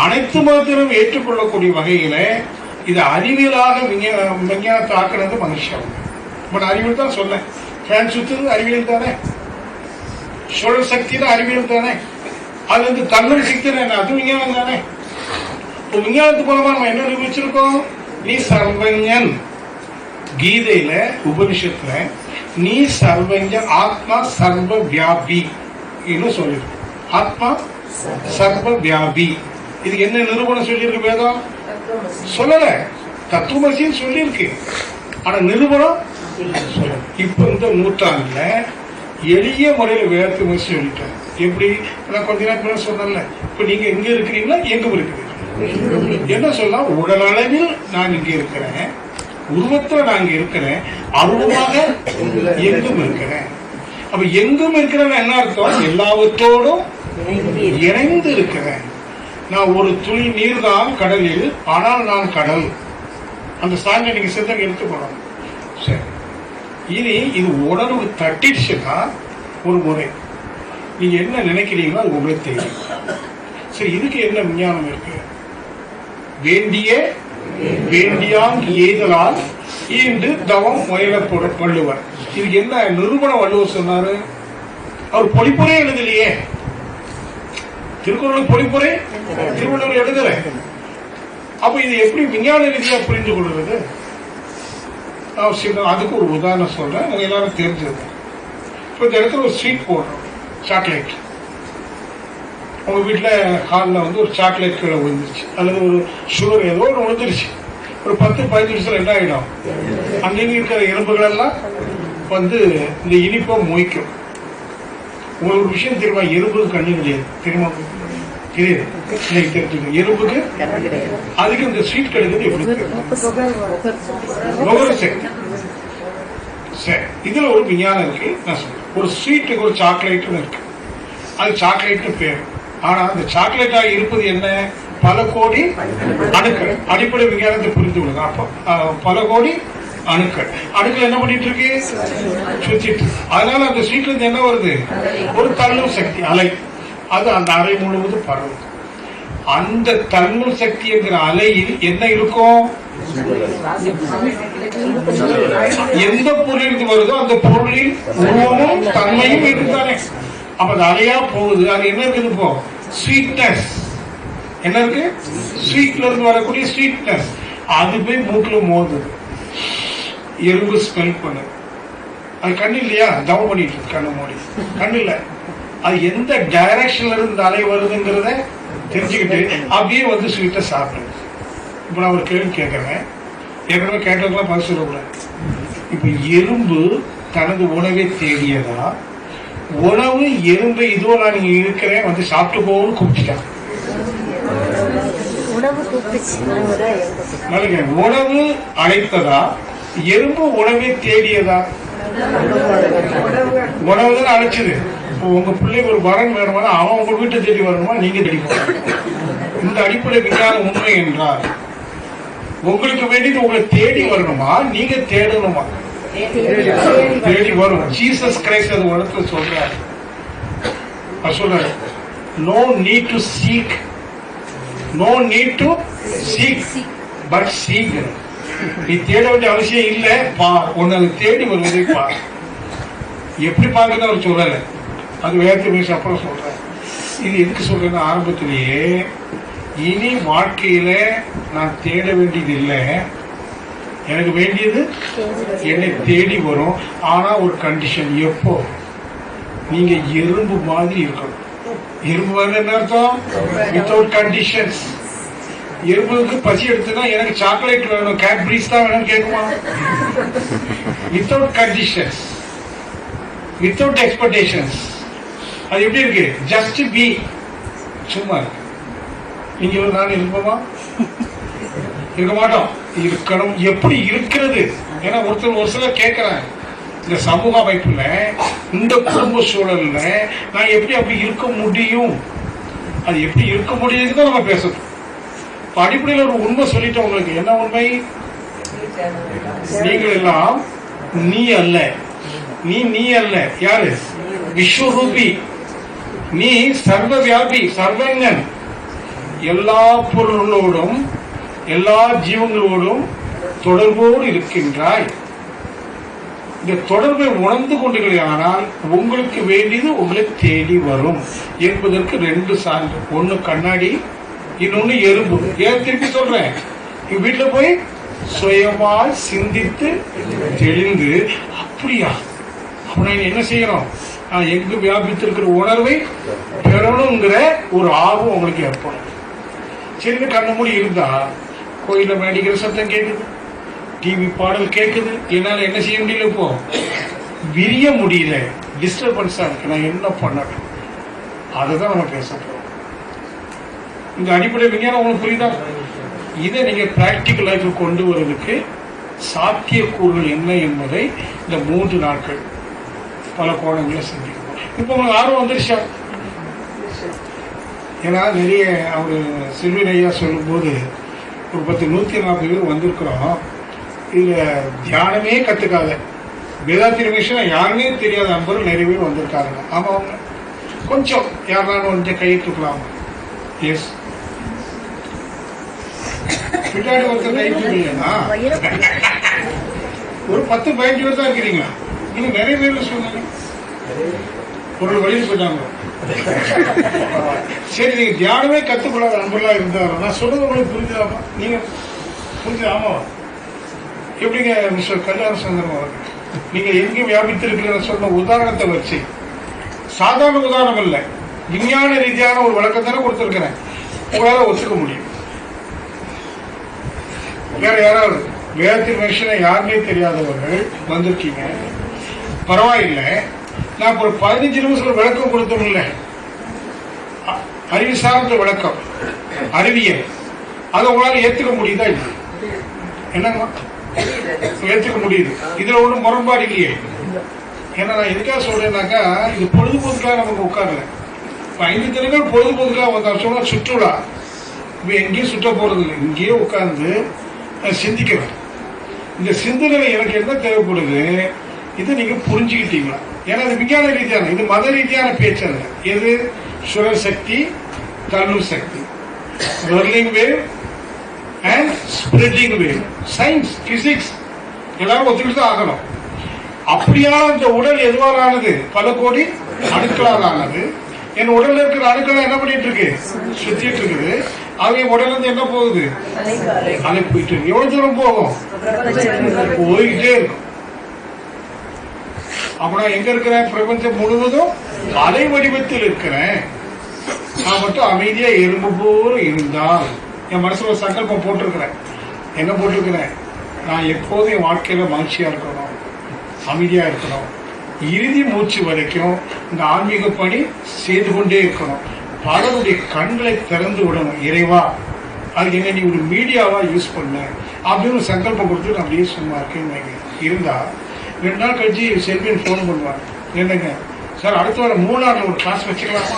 அனைத்து மதத்திலும் ஏற்றுக்கொள்ளக்கூடிய வகையில இது அறிவியலாக விஞ்ஞானத்தை ஆக்கினது மனுஷன். இப்ப அறிவியல் தான் சொன்னேன். ஃபேன் சுத்துறது அறிவியல் தானே, சுழல் சக்தி தான் அறிவியல் தானே, அது வந்து தன்னல் சக்தி தானே, அது விஞ்ஞானம் தானே. இப்போ விஞ்ஞானத்து மூலமா நம்ம என்ன நிரூபிச்சிருக்கோம்? நீ சர்வஞன். கீதையில உபனிஷத்துல நீ சர்வஞன், ஆத்மா சர்வ வியாபி சொல்லிருக்கு. ஆத்மா சர்வ வியாபி. இதுக்கு என்ன நிரூபணம் சொல்லியிருக்கு வேதம்? சொல்லல. தத்துவமசின்னு சொல்லியிருக்கு, ஆனா நிரூபணம் சொல்ல. இப்ப இந்த நூற்றாண்டுல எளிய முறையில வேதத்தை சொல்லிட்டேன். எப்படி நான் கொஞ்ச நேரத்துல சொன்னேன்ல, இப்ப நீங்க எங்க இருக்கிறீங்களா, எங்கும் இருக்கிறீங்க. என்ன சொல்லலாம்? உடல் அளவில் நான் இங்க இருக்கிறேன், உருவத்துல நான் இங்க இருக்கிறேன், அருவமாக எங்கும் இருக்கிறேன். அப்ப எங்கும் இருக்கிறேன் என்ன அர்த்தம்? எல்லாவற்றோடும் இணைந்து இருக்கிறேன். நான் ஒரு துளி நீர் தான் கடலில், ஆனால் நான் கடல். அந்த சாங்க நீங்க சிந்தனை எடுத்துக்கணும். சரி, இனி இது உணர்வு தட்டிடுச்சுன்னா ஒரு முறை நீங்க என்ன நினைக்கிறீங்களோ அது உங்களுக்கு தெரியும். சரி, இதுக்கு என்ன விஞ்ஞானம் இருக்கு? வேண்டியான் எய்தலால் ஈண்டு தவம் முயலப்படும் வள்ளுவர். இதுக்கு என்ன நிரூபணம் வள்ளுவர் சொன்னாரு? அவர் பொழிப்புரை எழுதலையே. திருக்குறள் பொழிப்புரை திருவள்ளுவர் எழுதல. அப்ப இது எப்படி விஞ்ஞான ரீதியா புரிந்து கொள்வது? அதுக்கு ஒரு உதாரணம் சொல்றேன், உங்க எல்லாரும் தெரிஞ்சது. இப்ப இந்த இடத்துல ஒரு ஸ்வீட் போடுறோம், சாக்லேட். உங்க வீட்டுல ஹாலில் வந்து ஒரு சாக்லேட் கீழே விழுந்துருச்சு, அல்லது ஒரு சுகர் ஏதோ ஒன்று விழுந்துருச்சு. ஒரு 10-15 நிமிஷம் என்ன ஆயிடும்? அன்னைக்கு இருக்கிற எலும்புகள் எல்லாம் வந்து இந்த இனிப்பை மொய்க்கும். உங்களுக்கு ஒரு விஷயம் தெரியுமா? எறும்புக்கு கண்ணு கிடையாது, தெரியுமா? தெரியுது. எறும்புக்கு அதுக்கு இந்த ஸ்வீட் கிடைக்கிறது எப்படி? சரி, இதுல ஒரு விஞ்ஞானம் இருக்கு. நான் சொல்றேன், ஒரு ஸ்வீட்டுக்கு ஒரு சாக்லேட் இருக்கு, அது சாக்லேட் பேர். ஆனா அந்த சாக்லேட்டா இருப்பது என்ன? பல கோடி அணுக்கள். அடிப்படை விஞ்ஞானத்தை புரிந்து கொள்ளுங்க. அப்ப பல கோடி அணுக்கள். அணுக்கள் என்ன பண்ணிட்டு இருக்கு? சுத்திட்டு. அதனால அந்த ஸ்வீட்ல இருந்து என்ன வருது? ஒரு தள்ளும் சக்தி அலை. அது அந்த அலை முழுவதும் பரவுது. அந்த தள்ளும் சக்தி என்கிற அலையில் என்ன இருக்கும்? எந்த பொருளிலிருந்து வருதோ அந்த பொருளின் உருவமும் தன்மையும் இருக்குதானே. அப்ப அது அலையா போகுது. அது என்ன இருக்குது இப்போ? ஸ்வீட்னஸ். என்ன இருக்கு? ஸ்வீட்ல இருந்து வரக்கூடிய ஸ்வீட்னஸ். அது போய் மூக்குல மோதுது. எறும்பு ஸ்மெல் பண்ணு. அது கண்ணு இல்லையா? தவம் பண்ணிட்டு இருக்கு கண்ணு மூடி. கண்ணு இல்ல. அது எந்த டைரக்ஷன்ல இருந்து அலை வருதுங்கிறத தெரிஞ்சுக்கிட்டு அப்படியே வந்து ஸ்வீட்டை சாப்பிடுது. இப்ப நான் ஒரு கேள்வி கேட்கறேன். ஏற்கனவே கேட்டதுக்கெல்லாம் பதில் சொல்லக்கூடாது. இப்ப எறும்பு தனது உணவை தேடியதா, உணவு எறும்பை இதோ நான் நீங்க இருக்கிறேன் வந்து சாப்பிட்டு போகணும்னு கூப்பிட்டுட்டான்? உணவு அழைத்ததா, எறும்பு உணவை தேடியதா? உணவு தான் அழைச்சது. உங்க பிள்ளைக்கு ஒரு வரன் வேணுமா, அவன் உங்க வீட்டை தேடி வரணுமா, நீங்க தேடி போகணும். இந்த அடிப்படை விஞ்ஞான உண்மை என்றால் உங்களுக்கு வேண்டியது உங்களை தேடி வரணுமா, நீங்க தேடணுமா? தேடி வரும். ஜீசஸ் கிரைஸ்ட் அது உலகத்துல சொல்றாரு. சொல்றாரு, no need to seek, no need to seek but seek. நீ தேட வேண்டிய அவசியம் இல்ல, பார், உன்னை தேடி வருவதை பார். எப்படி பார்க்கறது அவர் சொல்லல, அது வேறு அப்புறம் சொல்றேன். இது எதுக்கு சொல்றேன்னா, ஆரம்பத்திலேயே இனி வாழ்க்கையில நான் தேட வேண்டியது இல்லை, எனக்கு வேண்டியது என்னை தேடி வரும். ஆனா ஒரு கண்டிஷன், எப்போ? நீங்க எறும்பு மாதிரி இருக்கணும். எறும்பு மாதிரி என்ன அர்த்தம்? Without conditions. எறும்புக்கு பசி எடுத்துனா எனக்கு சாக்லேட் வேணும், கேட்பரிஸ் தான் வேணும்னு கேட்குமா? Without conditions, without expectations. அது எப்படி இருக்கு? ஜஸ்ட் பி, சும்மா இருக்கு. நீங்க நான் இருப்போமா? இருக்க மாட்டோம். இருக்கணும். எப்படி இருக்கிறது? ஏன்னா ஒருத்தர் ஒரு சிலர் கேட்கிறாங்க, இந்த சமூக அமைப்புல, இந்த குடும்ப சூழல்ல நான் எப்படி அப்படி இருக்க முடியும்? அது எப்படி இருக்க முடியுதுன்னு நம்ம பேசணும். அடிப்படையில் ஒரு உண்மை சொல்லிட்டோம் உங்களுக்கு. என்ன உண்மை? நீங்கள் எல்லாம் நீ அல்ல, நீ அல்ல. யாரு? விஸ்வரூபி. நீ சர்வ வியாபி, சர்வங்கன். எல்லா பொருளோடும் எல்லா ஜீவங்களோடும் தொடர்போடு இருக்கின்றாய். இந்த தொடர்பை உணர்ந்து கொண்டீர்களானால் உங்களுக்கு வேண்டியது உங்களை தேடி வரும் என்பதற்கு ரெண்டு சான்று. ஒன்னு கண்ணாடி, இன்னொன்னு எறும்பு. ஏன் திருப்பி சொல்றேன்? வீட்டுல போய் சுயமா சிந்தித்து தெளிந்து, அப்படியா அப்ப நான் என்ன செய்யணும்? நான் எங்கு வியாபித்திருக்கிற உணர்வை பெறணுங்கிற ஒரு ஆர்வம் உங்களுக்கு ஏற்படும். சரி, கண்ணு மூடி இருந்தா கோயில மேடிக்கிற சத்தம் கேட்குது, டிவி பாடல் கேட்குது, என்னால என்ன செய்ய முடியல, இப்போ விரிய முடியல, டிஸ்டர்பன்ஸா இருக்கு. நான் என்ன பண்ணணும்? அதுதான் நம்ம பேச போறோம். இந்த அடிப்படை விஞ்ஞானம் உங்களுக்கு புரியுதா? இதை நீங்க பிராக்டிக்கல் லைஃப் கொண்டு வருவதற்கு சாத்தியக்கூறுகள் என்ன என்பதை இந்த 3 நாட்கள் பல கோணங்களை சிந்திக்கணும். இப்போ உங்களுக்கு ஆர்வம் வந்துருச்சா? ஏன்னா நிறைய அவர் செல்வின் ஐயா சொல்லும் போது ஒரு 140 பேர் வந்திருக்கிறோம். இதுல தியானமே கத்துக்காத, வேதாத்திரி விஷயம் யாருமே தெரியாத நண்பர்கள் நிறைய பேர் வந்திருக்காங்க. ஆமா, அவங்க கொஞ்சம் யாருனாலும் வந்து கையை தூக்கலாம். எஸ், பின்னாடி ஒருத்தர் கை தூக்கலையா? ஒரு 10-15 பேர் தான் இருக்கிறீங்களா? நீங்க நிறைய பேர் சொன்னாங்க, ஒரு வழியில் போயிட்டாங்க. சரி, நீங்க தியானமே கத்துக்கொள்ளாத நண்பர்களா இருந்தாலும் நான் சொல்றது உங்களுக்கு புரிஞ்சுதாமா? நீங்க புரிஞ்சு? ஆமா. எப்படிங்க மிஸ்டர் கல்யாண சுந்தரம் அவர்கள், நீங்க எங்க வியாபித்திருக்கிற சொன்ன உதாரணத்தை வச்சு, சாதாரண உதாரணம் இல்ல, விஞ்ஞான ரீதியான ஒரு விளக்கத்தானே கொடுத்திருக்கிறேன். உங்களால ஒத்துக்க முடியும். வேற யாராவது வேதத்தின் மனுஷனை யாருமே தெரியாதவர்கள் வந்திருக்கீங்க, பரவாயில்லை. நான் ஒரு 15 நிமிஷம் விளக்கம் கொடுத்தோம் இல்ல, அறிவு சார்ந்த விளக்கம், அறிவியல், அதை உங்களால ஏத்துக்க முடியுதா? இல்லை, என்னங்க ஏத்துக்க முடியுது. இதுல ஒன்றும் முரண்பாடு இல்லையே. ஏன்னா நான் எதுக்காக சொல்றேன்னாக்கா, இது பொழுதுபோக்குக்காக நமக்கு உட்காரல. 5 தினங்கள் பொழுதுபோக்குக்காக வந்தா சொன்னா சுற்றுலா. இப்போ எங்கேயும் சுற்ற போறது இல்லை, இங்கேயே உட்கார்ந்து சிந்திக்கிறேன். இந்த சிந்தனை எனக்கு என்ன தேவைப்படுது, இதை நீங்க புரிஞ்சுக்கிட்டீங்களா? ஏன்னா இது விஞ்ஞான ரீதியான, இது மத ரீதியான பேச்சு அல்ல. எது? சுழல் சக்தி, தள்ளு சக்தி, பெர்லிங் wave, and spreading wave. Science, physics எல்லாரும் ஒத்துக்கிட்டு தான் ஆகணும். அப்படியான இந்த உடல் எதுவால் ஆனது? பல கோடி அணுக்களால் ஆனது. என் உடல்ல இருக்கிற அணுக்கள் என்ன பண்ணிட்டு இருக்கு? சுத்திட்டு இருக்குது. ஆகவே உடல்ல இருந்து என்ன போகுது? அலை போயிட்டு இருக்கு. எவ்வளவு தூரம் போகும்? போயிட்டே இருக்கும். அப்ப நான் எங்க இருக்கிறேன்? பிரபஞ்சம் முழுவதும் அலை வடிவத்தில் இருக்கிறேன். நான் மட்டும் அமைதியா எறும்பு போல இருந்தால், என் மனசுல ஒரு சங்கல்பம் போட்டிருக்கிறேன். என்ன போட்டிருக்கிறேன்? நான் எப்போதும் என் வாழ்க்கையில மகிழ்ச்சியா இருக்கணும், அமைதியா இருக்கணும், இறுதி மூச்சு வரைக்கும் இந்த ஆன்மீக பணி செய்து கொண்டே இருக்கணும், பலருடைய கண்களை திறந்து விடணும். இறைவா, அதுக்கு என்ன நீ ஒரு மீடியாவா யூஸ் பண்ண அப்படின்னு சங்கல்பம் கொடுத்து நான் அப்படியே சும்மா இருக்கேன்னு இருந்தா 2 நாள் கழிச்சு செல்வியன் ஃபோன் பண்ணுவார். என்னங்க சார், அடுத்த வாரம் 3 ஒரு கிளாஸ் வச்சுக்கலாமா?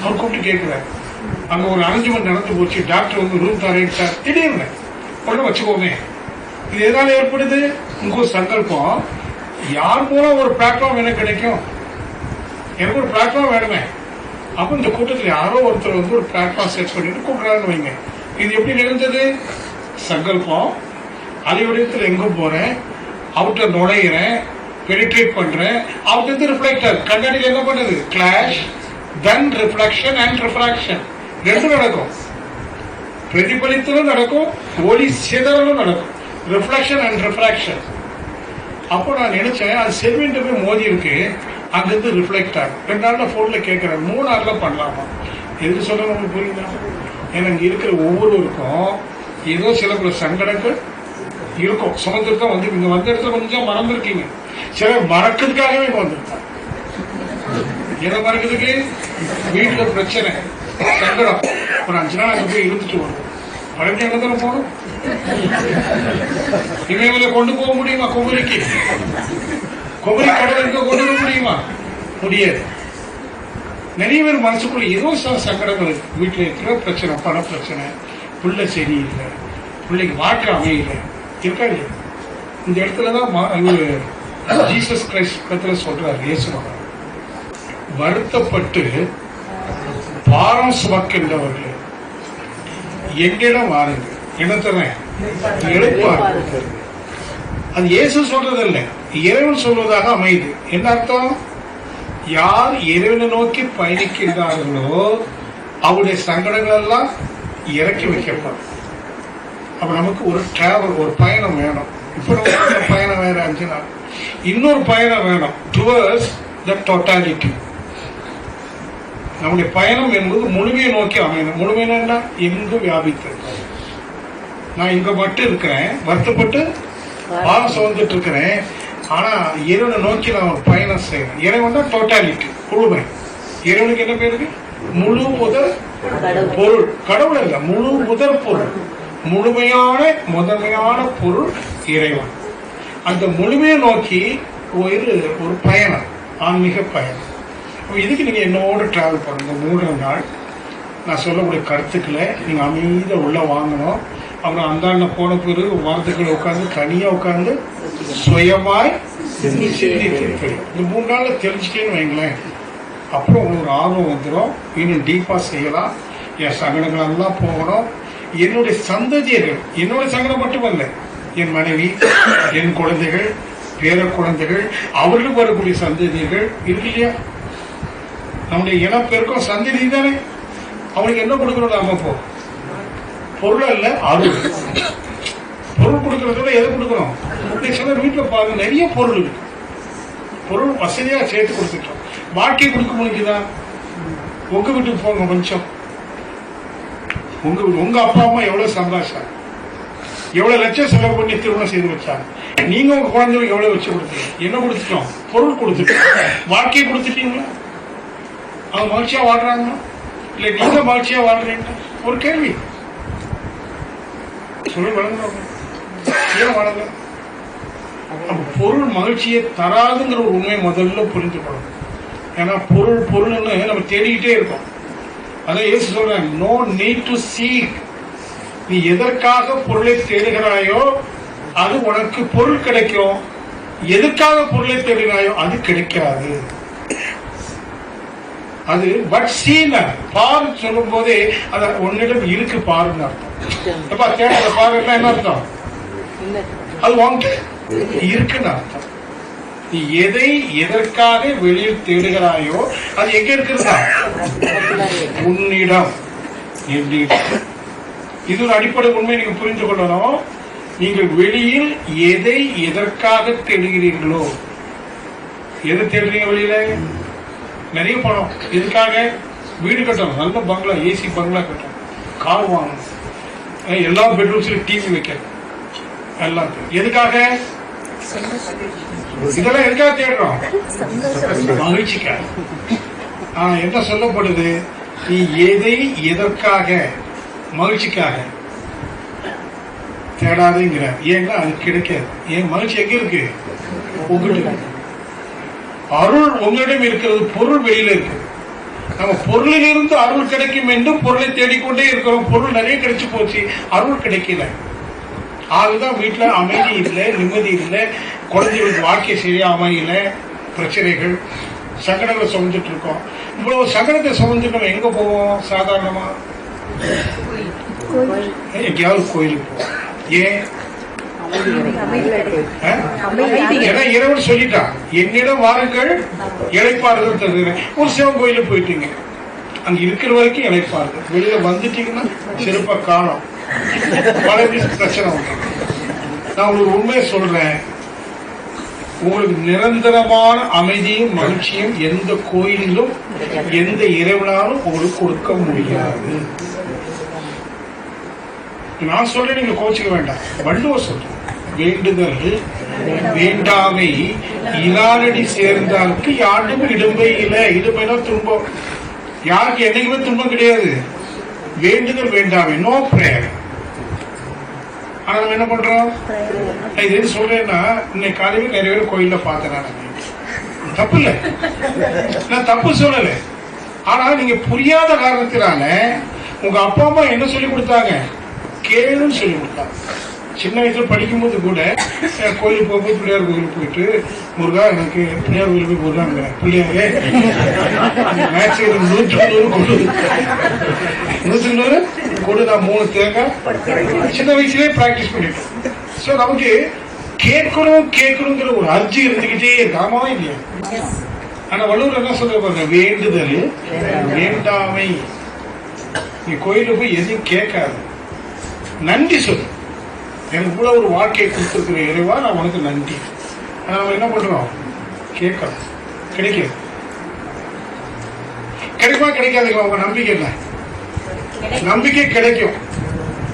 அவர் கூப்பிட்டு கேட்குறாரு. அங்கே ஒரு அரேஞ்ச்மெண்ட் நடந்து போச்சு. டாக்டர் வந்து ரூம் தரேன் சார். திடீர்னு உடனே வச்சுக்கோமே. இது எதனால ஏற்படுது? உங்க சங்கல்பம். யார் மூலம் ஒரு பிளாட்ஃபார்ம் எனக்கு கிடைக்கும்? எனக்கு ஒரு பிளாட்ஃபார்ம் வேணுமே. அப்போ இந்த கூட்டத்தில் யாரோ ஒருத்தர் வந்து ஒரு பிளாட்ஃபார்ம் செட் பண்ணிட்டு கூப்பிடுறாருன்னு வைங்க. இது எப்படி நிகழ்ந்தது? சங்கல்பம். அலைவடிவத்தில் எங்கும் போறேன், அவர்கிட்ட நுழையிறேன், பெனிட்ரேட் பண்றேன். அவர்கிட்ட ரிஃப்ளெக்டர் கண்ணாடியில் என்ன பண்ணுது? Clash, then reflection and refraction ரெண்டும் நடக்கும். பிரதிபலித்தலும் நடக்கும், ஒளி சிதறலும் நடக்கும். Reflection and refraction. அப்போ நான் நினைச்சேன் அது செல்வின்ட்டு போய் மோதி இருக்கு, அங்கிருந்து ரிஃப்ளெக்ட் ஆகும். 2 நாள்ல போன்ல கேட்கிறேன், 3 நாள்ல பண்ணலாமா? எதுக்கு சொல்ல உங்களுக்கு புரியுதா? ஏன்னா இங்க இருக்கிற ஒவ்வொருவருக்கும் ஏதோ சில பல சங்கடங்கள் இருக்கும். சுமந்திருத்தம் வந்து இங்க வந்த இடத்துல கொஞ்சம் மறந்துருக்கீங்க. சிலர் மறக்கிறதுக்காகவே இங்க வந்திருக்காங்க. எதை மறக்கிறதுக்கு? வீட்டுல பிரச்சனை, சங்கடம். ஒரு 5 நாள் அங்க போய் இருந்துட்டு வரும். மறுபடியும் எங்க தானே போகணும்? இவங்களை கொண்டு போக முடியுமா? குமரிக்கு குமரி கடவுள் இங்க கொண்டு போக முடியுமா? முடியாது. நிறைய பேர் மனசுக்குள்ள ஏதோ சங்கடங்கள் இருக்கு. வீட்டுல இருக்கிற பிரச்சனை, பண பிரச்சனை, பிள்ளை சரியில்லை, பிள்ளைக்கு வாழ்க்கை அமையல இருக்காது. இந்த இடத்துலதான் இவரு ஜீசஸ் கிரைஸ்ட் பத்தில சொல்றாரு. இயேசுவாங்க வருத்தப்பட்டு பாரம் சுமக்கின்றவர்கள் என்னிடம் வாருங்கள், என்ன தரேன், எழுப்பாரு. அது இயேசு சொல்றது இல்லை, இறைவன் சொல்வதாக அமையுது. என்ன அர்த்தம்? யார் இறைவனை நோக்கி பயணிக்கின்றார்களோ அவருடைய சங்கடங்கள் எல்லாம் இறக்கி வைக்கப்படும். அப்ப நமக்கு ஒரு டிராவல், ஒரு பயணம் வேணும். இப்ப பயணம் வேற 5 நாள், இன்னொரு பயணம் வேணும். Towards the totality. நம்முடைய பயணம் என்பது முழுமையை நோக்கி அமையணும். முழுமையா எங்கு வியாபித்து. நான் இங்க மட்டும் இருக்கிறேன், வருத்தப்பட்டு பாலம் சுமந்துட்டு இருக்கிறேன். ஆனா இறைவனை நோக்கி நான் ஒரு பயணம் செய்யறேன். இறைவன் தான் டோட்டாலிட்டி, முழுமை. இறைவனுக்கு என்ன பேருக்கு? முழு முதல் பொருள். கடவுள் அல்ல, முழு முதல் பொருள், முழுமையான முதன்மையான பொருள் இறைவன். அந்த முழுமையை நோக்கி ஒரு பயணம், ஆன்மீக பயணம். இதுக்கு நீங்க என்னோட டிராவல் பண்ணுங்க. 3 நாள் நான் சொல்லக்கூடிய கருத்துக்களை நீங்க அமைதியா உள்ள வாங்கணும். அப்புறம் அந்த போன பிறகு வார்த்தைகளை உட்கார்ந்து தனியா உட்கார்ந்து சுயமாய் சிந்தித்து இந்த 3 நாள்ல தெரிஞ்சுட்டேன்னு வைங்களேன். அப்புறம் உங்களுக்கு ஆர்வம் வந்துடும். இன்னும் டீப்பா செய்யலாம். என் சங்கடங்கள் எல்லாம் போகணும். என்னுடைய சந்ததியர்கள், என்னோட சங்கடம் மட்டுமல்ல, என் மனைவி, என் குழந்தைகள், பேர குழந்தைகள், அவர்களுக்கு வரக்கூடிய சந்ததியர்கள் இருக்கு இல்லையா? நம்முடைய இனப்பெருக்கம் சந்ததி தானே. அவனுக்கு என்ன கொடுக்கணும்? நாம போ பொருள் அல்ல, அருள். பொருள் கொடுக்கறதோட எதை கொடுக்கணும்? சிலர் வீட்டுல பாருங்க, நிறைய பொருள் இருக்கு. பொருள் வசதியா சேர்த்து கொடுத்துட்டோம். வாழ்க்கை கொடுக்க முடிஞ்சுதா? உங்க வீட்டுக்கு போங்க கொஞ்சம். உங்க அப்பா அம்மா எவ்வளவு சம்பாதிச்சாங்க, எவ்வளவு லட்சம் செலவு பண்ணி திருமணம் செய்து வச்சாங்க. நீங்க உங்க குழந்தைகளுக்கு எவ்வளவு வச்சு கொடுத்தீங்க? என்ன கொடுத்துட்டோம்? பொருள் கொடுத்துட்டோம். வாழ்க்கையை கொடுத்துட்டீங்களா? அவங்க மகிழ்ச்சியா வாழ்றாங்க இல்ல நீங்க மகிழ்ச்சியா வாழ்றீங்க? ஒரு கேள்வி சொல்லி வழங்குறோம். ஏன் வழங்க? பொருள் மகிழ்ச்சியை தராதுங்கிற ஒரு உண்மையை முதல்ல புரிஞ்சுக்கணும். ஏன்னா பொருள்னு நம்ம தேடிக்கிட்டே இருக்கோம். அதான் இயேசு சொல்றேன், நோ நீட் டு சீக். நீ எதற்காக பொருளை தேடுகிறாயோ அது உனக்கு பொருள் கிடைக்கும். எதற்காக பொருளை தேடுகிறாயோ அது கிடைக்காது. அது பட் சீன பாரு சொல்லும் போதே அத உன்னிடம் இருக்கு பாருன்னு அர்த்தம். தேடாத பாருன்னா என்ன அர்த்தம்? அது உன்கிட்ட இருக்குன்னு அர்த்தம். நீ எதை எதற்காக வெளியில் தேடுகிறாயோ அது எங்க இருக்கிறதா? உன்னிடம். இது ஒரு அடிப்படை உண்மை நீங்க புரிந்து கொள்ளணும். நீங்கள் வெளியில் எதை எதற்காக தேடுகிறீர்களோ, எதை தேடுறீங்க? வெளியில நிறைய பணம் எதுக்காக? வீடு கட்டணும், நல்ல பங்களா, ஏசி பங்களா கட்டணும், கார் வாங்கணும், எல்லா பெட்ரூம்ஸ்லயும் டிவி வைக்கணும், எல்லாத்தையும் எதுக்காக? இதெல்லாம் எதுக்காக தேடுறோம்? மகிழ்ச்சிக்காக. என்ன சொல்லப்படுது? நீ எதை எதற்காக? மகிழ்ச்சிக்காக தேடாதுங்கிற. ஏன்னா அது கிடைக்காது. ஏன்? மகிழ்ச்சி எங்க இருக்கு? உங்ககிட்ட. அருள் உங்களிடம் இருக்கிறது, பொருள் வெளியில இருக்கு. நம்ம பொருளிலிருந்து அருள் கிடைக்கும் என்று பொருளை தேடிக்கொண்டே இருக்கிறோம். பொருள் நிறைய கிடைச்சு போச்சு, அருள் கிடைக்கல. அதுதான் வீட்டுல அமைதி இல்லை, நிம்மதி இல்லை, குழந்தைகளுக்கு வாழ்க்கை சரியா அமையல, பிரச்சனைகள், சங்கடங்களை சுமந்துட்டு இருக்கோம். இவ்வளவு சங்கடத்தை சுமந்துட்டு நம்ம எங்க போவோம்? சாதாரணமா எங்கேயாவது கோயிலுக்கு போவோம். ஏன்? ஏன்னா இறைவன் சொல்லிட்டான், என்னிடம் வாருங்கள் இளைப்பாறுதல் தருகிறேன். ஒரு சிவன் கோயிலுக்கு போயிட்டீங்க, அங்க இருக்கிற வரைக்கும் இளைப்பாறுதல். வெளியில வந்துட்டீங்கன்னா சிறப்பா காணும், பல பிரச்சனை உண்டு. நான் ஒரு உண்மையை சொல்றேன், உங்களுக்கு நிரந்தரமான அமைதியும் மகிழ்ச்சியும் எந்த கோயிலிலும் எந்த இறைவனாலும் உங்களுக்கு கொடுக்க முடியாது. நான் சொல்றேன், நீங்க கோச்சிக்க வேண்டாம். வள்ளுவர் சொல்றேன், வேண்டுதல் வேண்டாமை இலானடி சேர்ந்தாலுக்கு யாருக்கும் இடும்பை இல்லை. இடும்பைனா துன்பம். யாருக்கு என்னைக்குமே துன்பம் கிடையாது. வேண்டுதல் வேண்டாமை, நோ பிரேயர். ஆனா நம்ம என்ன பண்றோம்? இது எது சொல்றேன்னா, இன்னைக்கு காலையில் நிறைய பேர் கோயில்ல பார்த்தேன். தப்பு இல்லை, நான் தப்பு சொல்லல. ஆனா நீங்க புரியாத காரணத்தினால உங்க அப்பா அம்மா என்ன சொல்லி கொடுத்தாங்க? கேளுன்னு சொல்லி கொடுத்தாங்க. சின்ன வயசுல படிக்கும்போது கூட கோயிலுக்கு போகும்போது பிள்ளையார் கோயிலுக்கு போயிட்டு, முருகா எனக்கு பிள்ளையார் கோயிலுக்கு போய் முருகாங்க, பிள்ளையாரே மேட்ச் 100 கொடு, 100 கொடு, நான் 3 தேங்காய். சின்ன வயசுலயே பிராக்டிஸ் பண்ணிட்டோம். சோ நமக்கு கேட்கணுங்கிற ஒரு அர்ஜி இருந்துகிட்டே இருக்காமா இல்லையா? ஆனா வள்ளுவர் என்ன சொல்ற பாருங்க, வேண்டுதல் வேண்டாமை. நீ கோயிலுக்கு போய் எதையும் கேட்காது, நன்றி சொல்லு. எனக்கு கூட ஒரு வாழ்க்கையை கொடுத்துருக்கிற இறைவா, நான் உனக்கு நன்றி. ஆனா நம்ம என்ன பண்றோம்? கேட்கணும். கிடைக்கும். கிடைக்குமா கிடைக்காதுங்களா? உங்க நம்பிக்கை என்ன? நம்பிக்கை கிடைக்கும்,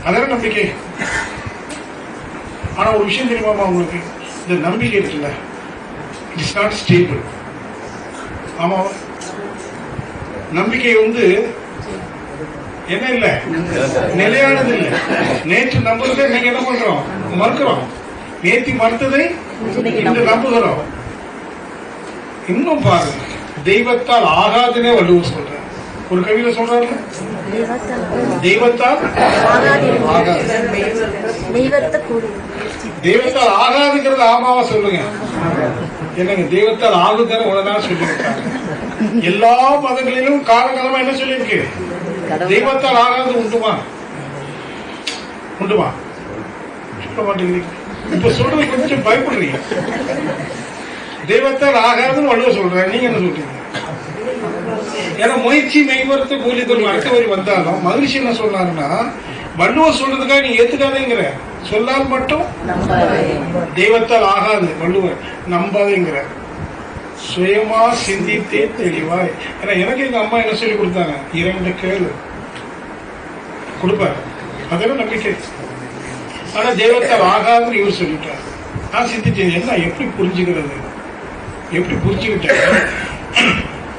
அதான நம்பிக்கை. ஆனா ஒரு விஷயம் தெரியுமாமா உங்களுக்கு? இந்த நம்பிக்கை இருக்குல்ல, இட்ஸ் நாட் ஸ்டேபிள். ஆமா, நம்பிக்கை என்ன இல்ல, நிலையானது இல்ல. நேற்று நம்புறதை நீங்க என்ன பண்றோம்? மறுக்கிறோம். நேற்று மறுத்ததை இன்று நம்புகிறோம். இன்னும் பாருங்க, தெய்வத்தால் ஆகாதுன்னே வள்ளுவர் சொல்ற. ஒரு கவிதை சொல்றாரு, தெய்வத்தால் ஆகாது. தெய்வத்தால் ஆகாதுங்கிறது ஆமாவா சொல்லுங்க. என்னங்க, தெய்வத்தால் ஆகுதுன்னு உடனே சொல்லியிருக்காங்க. எல்லா மதங்களிலும் காலகாலமா என்ன சொல்லியிருக்கு? தெய்வத்தால் ஆகாது உண்டுமா? உண்டுமா? சொல்ல மாட்டேங்கிறீங்க. இப்ப சொல்றது கொஞ்சம் பயப்படுறீங்க. தெய்வத்தால் ஆகாதுன்னு வள்ளுவர் சொல்றேன், நீங்க என்ன சொல்றீங்க? ஏன்னா முயற்சி மெய்மறுத்த கூலி தரும் அடுத்த வரி வந்தாலும் மகிழ்ச்சி என்ன சொன்னாருன்னா, வள்ளுவர் சொல்றதுக்காக நீ ஏத்துக்காதேங்கிற, சொல்லால் மட்டும் தெய்வத்தால் ஆகாது. வள்ளுவர் நம்பாதேங்கிற, சுயமா சிந்தித்தே தெளிவாய். ஏன்னா எனக்கு எங்க அம்மா என்ன சொல்லி கொடுத்தாங்க? இறைவன் கேளு, கொடுப்பாரு, அதெல்லாம் நம்பிக்கை. ஆனா தெய்வத்தால் ஆகாதுன்னு இவர் சொல்லிட்டார். நான் சிந்திச்சேன், என்ன எப்படி புரிஞ்சுக்கிறது? எப்படி புரிஞ்சுக்கிட்டேன்?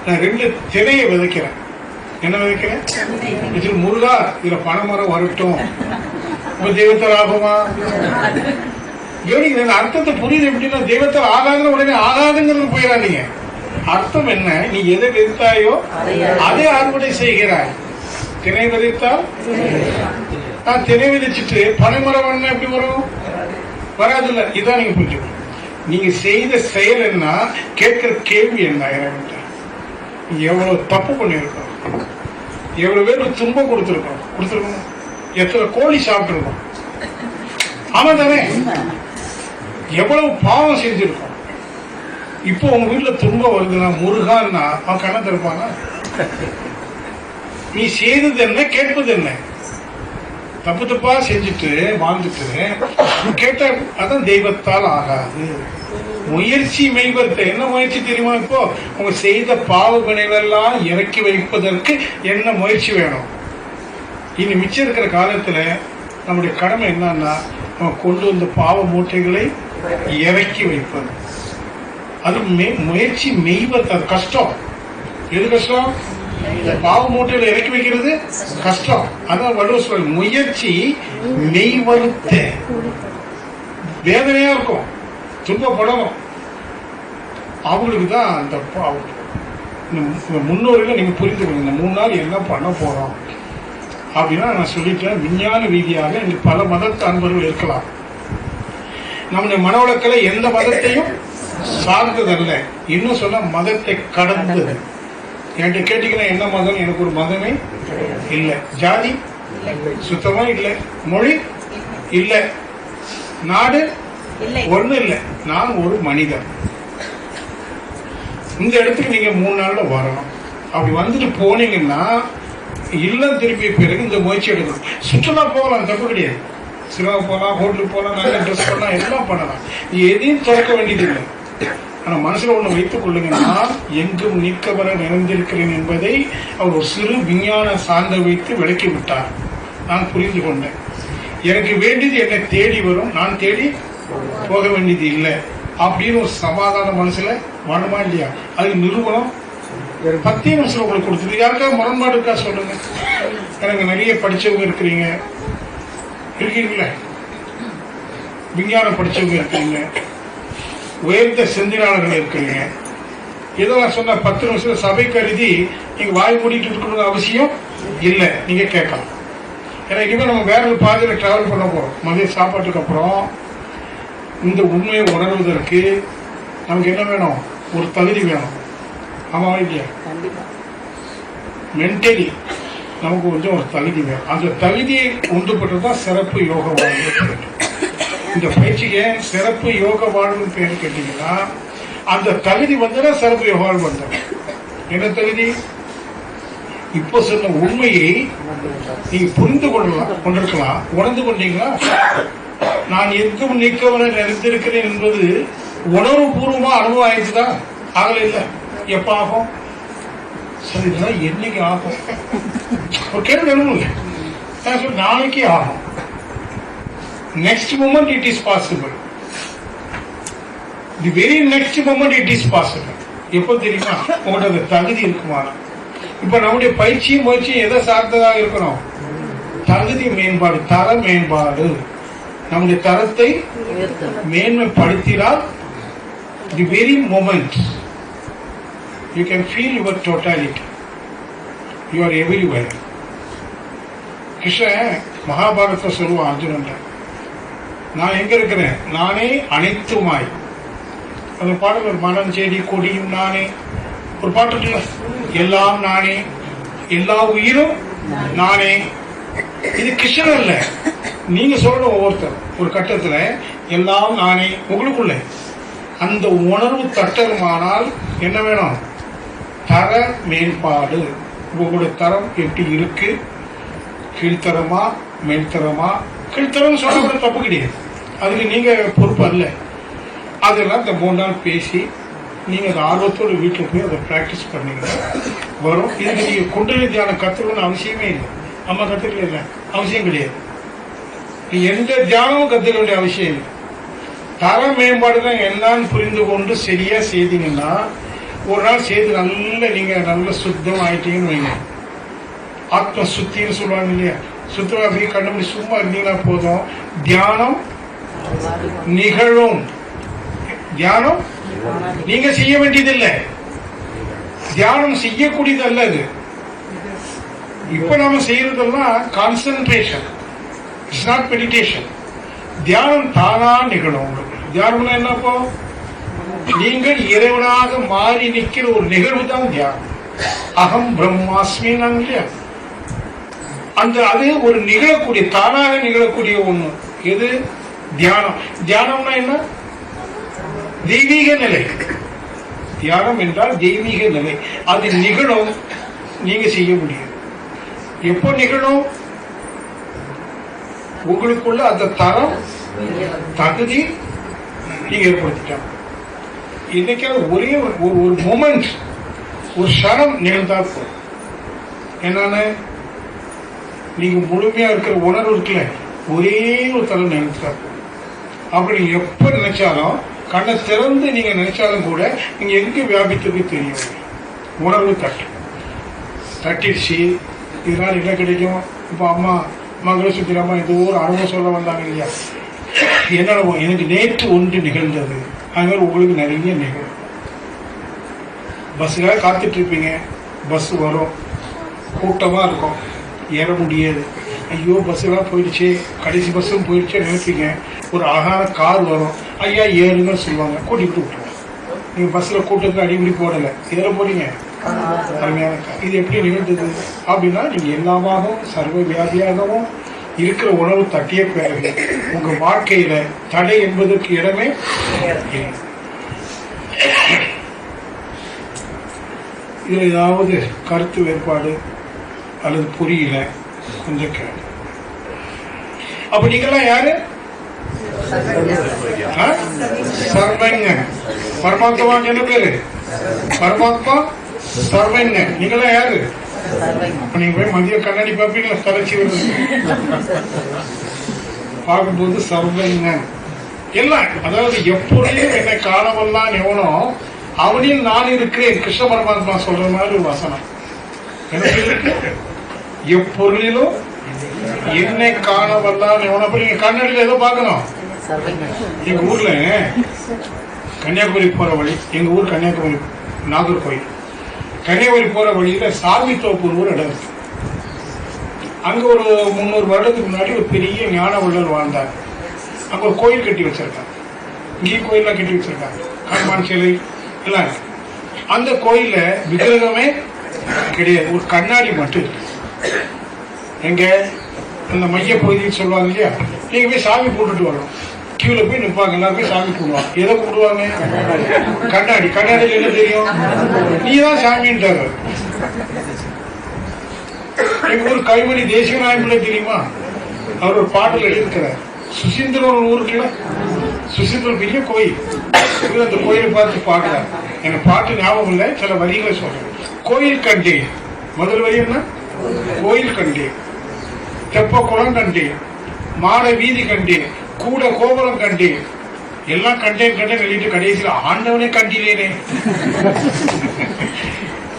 நான் 2 திரையை விதைக்கிறேன். என்ன விதைக்கிறேன்? இதுல முருகா, இதுல பனைமரம் வரட்டும், தெய்வத்தால் ஆகுமா? கவனிக்க, அர்த்தத்தை புரியுது. எப்படின்னா, தெய்வத்தால் ஆகாதுன்னு உடனே ஆகாதுங்கிறது போயிடாதீங்க. அர்த்தம் என்ன? நீ எதை விதைத்தாயோ அதை அறுவடை செய்கிறாய். திணை விதைத்தால், நான் திணை விதைச்சிட்டு பனைமரம் வரணும், எப்படி வரும்? வராது இல்ல. இதான் நீங்க புரிஞ்சுக்கணும். நீங்க செய்த செயல் என்ன, கேட்கிற கேள்வி என்ன? எவ்வளவு தப்பு பண்ணியிருக்கோம், எவ்வளவு பேருக்கு துன்பம் கொடுத்துருக்கோம், எத்தனை கோழி சாப்பிட்டுருக்கோம். ஆமா தானே? எவ்வளவு பாவம் செஞ்சிருக்கோம். இப்போ உங்க வீட்டுல துன்பம் வருதுன்னா முருகான்னா அவன் கண்ண திறப்பானா? நீ செய்தது என்ன, கேட்பது என்ன? தப்பு தப்பா செஞ்சுட்டு வாழ்ந்துட்டு கேட்ட அதான் தெய்வத்தால் ஆகாது. முயற்சி மெய்வர்த்த என்ன முயற்சி தெரியுமா? இப்போ உங்க செய்த பாவ வினைவெல்லாம் இறக்கி வைப்பதற்கு என்ன முயற்சி வேணும்? இனி மிச்சம் இருக்கிற காலத்துல நம்முடைய கடமை என்னன்னா, நம்ம கொண்டு வந்த பாவ மூட்டைகளை இறக்கி வைப்பது. அது முயற்சி மெய்வர்த்த. அது கஷ்டம். எது கஷ்டம்? பாவ மூட்டையில இறக்கி வைக்கிறது கஷ்டம். அதான் வள்ளுவர் சொல்ற முயற்சி மெய்வருத்த. வேதனையா இருக்கும், துன்பப்படணும். அவங்களுக்கு தான் அந்த முன்னோர்கள் நீங்க புரிந்துக்கணும். இந்த 3 நாள் என்ன பண்ண போறோம் அப்படின்னா நான் சொல்லிட்டேன். விஞ்ஞான ரீதியாக இங்க பல மதத்து அன்பர்கள் இருக்கலாம். நம்முடைய மனவளக்கலை எந்த மதத்தையும் சார்ந்ததல்ல, இன்னும் சொன்ன மதத்தை கடந்தது. என்கிட்ட கேட்டீங்கன்னா என்ன மதம்? எனக்கு ஒரு மதமே இல்லை, ஜாதி சுத்தமா இல்லை, மொழி இல்லை, நாடு ஒண்ணு இல்லை, நான் ஒரு மனிதன். இந்த இடத்துக்கு நீங்க 3 நாள்ல வரணும். அப்படி வந்துட்டு போனீங்கன்னா இல்லம் திரும்பிய பிறகு இந்த முயற்சி எடுக்கணும். சுற்றுலா போகலாம், தப்பு கிடையாது. சினிமா போகலாம், ஹோட்டலுக்கு போகலாம், நல்ல ட்ரெஸ் பண்ணலாம், எல்லாம் பண்ணலாம். எதையும் திறக்க வேண்டியது இல்லை. ஆனா மனசுல ஒண்ணு வைத்துக் கொள்ளுங்க, நான் எங்கும் நீக்கவர நிறைந்திருக்கிறேன் என்பதை அவர் ஒரு சிறு விஞ்ஞான சார்ந்த வைத்து விளக்கி விட்டார். நான் புரிந்து கொண்டேன். எனக்கு வேண்டியது என்னை தேடி வரும், நான் தேடி போக வேண்டியது இல்லை அப்படின்னு ஒரு சமாதான மனசுல வரணுமா இல்லையா? அதுக்கு நிறுவனம் 10 நிமிஷம் உங்களுக்கு கொடுத்துது. யாருக்காவது முரண்பாடு இருக்கா சொல்லுங்க. எனக்கு நிறைய படிச்சவங்க இருக்கீங்களா, விஞ்ஞானம் படிச்சவங்க இருக்கிறீங்க, உயர்ந்த சிந்தனையாளர்கள் இருக்கிறீங்க. ஏதோ நான் சொன்ன 10 நிமிஷம் சபை கருதி நீங்க வாய் மூடிட்டு இருக்கணும்னு அவசியம் இல்லை. நீங்க கேட்கலாம். ஏன்னா இனிமேல் நம்ம வேற ஒரு பாதையில டிராவல் பண்ண போறோம். மதிய சாப்பாட்டுக்கு அப்புறம் இந்த உண்மையை உணர்வதற்கு நமக்கு என்ன வேணும்? ஒரு தகுதி வேணும். ஆமா இல்லையா? மென்டலி நமக்கு கொஞ்சம் ஒரு தகுதி வேணும். அந்த தகுதியை உண்டுபட்டுதான் சிறப்பு யோக வாழ்வு. இந்த பயிற்சிக்கு சிறப்பு யோக வாழ்வு பேர் கேட்டீங்கன்னா அந்த தகுதி வந்துதான் சிறப்பு யோக வாழ்வு வந்தது. என்ன தகுதி? இப்போ சொன்ன உண்மையை நீங்க புரிந்து கொண்டிருக்கலாம், உணர்ந்து கொண்டீங்களா? நான் எங்கும் நீக்கவரை நிறைந்திருக்கிறேன் என்பது உணர்வு பூர்வமா அனுபவம் ஆயிடுச்சுதான்? ஆகல இல்ல. எப்ப ஆகும்? சரி, என்னைக்கு ஆகும்? ஒரு கேள்வி எழுதுங்க. நாளைக்கு ஆகும். Next moment it is possible. The very next moment it is possible. எப்போ தெரியுமா? உங்களோட தகுதி இருக்குமா? இப்ப நம்முடைய பயிற்சியும் முயற்சியும் எதை சார்ந்ததாக இருக்கணும்? தகுதி மேம்பாடு, தர மேம்பாடு. நம்முடைய தரத்தை மேன்மைப்படுத்தினால் the very moment you can feel your totality. You are everywhere. Krishnan மகாபாரதத்தை சொல்லுவான் அர்ஜுனன், நான் எங்க இருக்கிறேன்? நானே அனைத்துமாய். அந்த பாடல் ஒரு மனம் செடி கொடியும் நானே. ஒரு பாட்டு இல்ல, எல்லாம் நானே, எல்லா உயிரும் நானே. இது கிருஷ்ணன் இல்ல, நீங்க சொல்லணும். ஒவ்வொருத்தர் ஒரு கட்டத்துல எல்லாம் நானே உங்களுக்குள்ள அந்த உணர்வு தட்டருமானால் என்ன வேணும்? தர மேம்பாடு. உங்களுடைய தரம் எப்படி இருக்கு? கீழ்த்தரமா மேல்தரமா? கீழ்த்தரம் சொல்ல தப்பு கிடையாது, அதுக்கு நீங்க பொறுப்பு அல்ல. அதெல்லாம் இந்த 3 நாள் பேசி நீங்க அதை ஆர்வத்தோடு வீட்டில் போய் அதை பிராக்டிஸ் பண்ணீங்கன்னா வரும். இதுக்கு நீங்க குண்டலினி தியானம் கத்துக்கணும்னு அவசியமே இல்லை. நம்ம கத்துக்கல இல்லை, அவசியம் கிடையாது. நீ எந்த தியானமும் கத்துக்க வேண்டிய அவசியம் இல்லை. தர மேம்பாடு தான் என்னன்னு புரிந்து கொண்டு சரியா செய்தீங்கன்னா ஒரு நாள் செய்து நீங்க சுத்தம் ஆயிட்டீங்கன்னு வைங்க. ஆத்ம சுத்தின்னு சொல்லுவாங்க இல்லையா? சுத்தம் அப்படியே கண்டுபிடி சும்மா இருந்தீங்கன்னா போதும், தியானம் நிகழும். தியானம் நீங்க செய்ய வேண்டியதில்லை, தியானம் செய்யக்கூடியது அல்ல. அது இப்ப நாம செய்யறதெல்லாம் கான்சென்ட்ரேஷன், இட்ஸ் நாட் மெடிடேஷன். தியானம் தானா நிகழும். உங்களுக்கு தியானம்னா என்னப்போ? நீங்கள் இறைவனாக மாறி நிற்கிற ஒரு நிகழ்வு தான் தியானம். அகம் பிரம்மாஸ்மி நான் இல்லையா? அந்த அது ஒரு நிகழக்கூடிய, தானாக நிகழக்கூடிய ஒண்ணு. எது? தியானம். தியானம்னா என்ன? தெய்வீக நிலை. தியானம் என்றால் தெய்வீக நிலை. அது நிகழும், நீங்க செய்ய முடியும். எப்போ நிகழும்? உங்களுக்குள்ள அந்த தரம், தகுதி நீங்க ஏற்படுத்திட்டாங்க. இன்னைக்காவது ஒரே ஒரு மொமெண்ட், ஒரு க்ஷணம் நிகழ்ந்தா போதும். என்னன்னு, நீங்க முழுமையா இருக்கிற உணர்வு இருக்குல்ல, ஒரே ஒரு தரம் நினைச்சா போதும். அப்படி நீங்க எப்ப நினைச்சாலும், கண்ணை திறந்து நீங்க நினைச்சாலும் கூட நீங்க எங்க வியாபித்துக்கு தெரியும். உணர்வு தட்டிடுச்சு. இதனால என்ன கிடைக்கும்? இப்ப அம்மா மங்கள அம்மா ஏதோ ஒரு அனுபவம் சொல்ல வந்தாங்க இல்லையா? என்ன அனுபவம்? எனக்கு நேற்று ஒன்று நிகழ்ந்தது. அது மாதிரி உங்களுக்கு நிறைய நிகழும். பஸ்ஸுக்காக காத்துட்டு இருப்பீங்க. பஸ் வரும், கூட்டமா இருக்கும், ஏற முடியாது. ஐயோ பஸ்ஸெல்லாம் போயிடுச்சு, கடைசி பஸ்ஸும் போயிடுச்சு நினைப்பீங்க. ஒரு அழகான கார் வரும், ஐயா ஏறுன்னு சொல்லுவாங்க, கூட்டிகிட்டு விட்டுருவாங்க. நீங்க பஸ்ல கூட்டத்துக்கு அடிக்கடி போடலை, ஏற போறீங்க. அருமையான கார். இது எப்படி நிகழ்ந்தது அப்படின்னா, நீங்க எல்லாமாகவும் சர்வ வியாபியாகவும் இருக்கிற உணவு தட்டிய பிறகு உங்க வாழ்க்கையில தடை என்பதற்கு இடமே இல்லை. இதுல ஏதாவது கருத்து வேறுபாடு அல்லது புரியல கொஞ்சம் கேள்வி. அப்ப நீங்கெல்லாம் யாரு? சர்வங்க. பரமாத்மா என்ன பேரு? பரமாத்மா சர்வங்க. நீங்கெல்லாம் யாரு? நீங்க போய் மதிய கண்ணாடி பார்ப்பீங்களா? தலைச்சி வருது பார்க்கும்போது சர்வங்க எல்லாம். அதாவது எப்பொழுதும் என்னை காணவெல்லாம் எவனோ அவனில் நான் இருக்கிறேன். கிருஷ்ண பரமாத்மா சொல்ற மாதிரி ஒரு வசனம் என்ன இருக்கு? எப்பொருளிலும் என்னை காணவெல்லாம் எவனோ. அப்ப நீங்க கண்ணாடியில ஏதோ பார்க்கணும். எங்க ஊர்ல கன்னியாகுமரி போற வழி, எங்க ஊர் கன்னியாகுமரி நாகர்கோயில். கன்னியாகுமரி போற வழியில சாமி தோப்பு ஒரு இடம் இருக்கு. அங்க ஒரு 300 வருடத்துக்கு முன்னாடி ஒரு பெரிய ஞான வள்ளல் வாழ்ந்தார். அங்க ஒரு கோயில் கட்டி வச்சிருக்காங்க. இங்கேயும் கோயிலாம் கட்டி வச்சிருக்காங்க, ஹனுமான் சிலை எல்லாம். அந்த கோயில விக்கிரகமே கிடையாது, ஒரு கண்ணாடி மட்டும் இருக்கு. எங்க அந்த மைய பகுதின்னு சொல்லுவாங்க இல்லையா? நீங்க போய் சாமி போட்டுட்டு வரணும். கியூல போய் நிற்பாங்க, எல்லாருமே சாமி கும்பிடுவாங்க. எதை கும்பிடுவாங்க? கண்ணாடி. கண்ணாடியில் என்ன தெரியும்? நீதான் சாமின்றாரு. எங்க ஊர் கைமணி தேசிய நாயபிள்ளை தெரியுமா? அவர் ஒரு பாட்டில் எழுதியிருக்கிறார். சுசீந்திரன் ஒரு ஊருக்குல, சுசீந்திரன் பெரிய கோயில். அந்த கோயிலை பார்த்து பாடுறார். எனக்கு பாட்டு ஞாபகம் இல்லை, சில வரிகளை சொல்றேன். கோயில் கண்டேன். முதல் வரி என்ன? கோயில் கண்டேன், தெப்ப குளம் கண்டேன், மாட வீதி கண்டேன், கூட கோபுரம் கண்டேன், எல்லாம் கண்டேன் எழுதிட்டு கடைசியில் ஆண்டவனே கண்டிலேனே.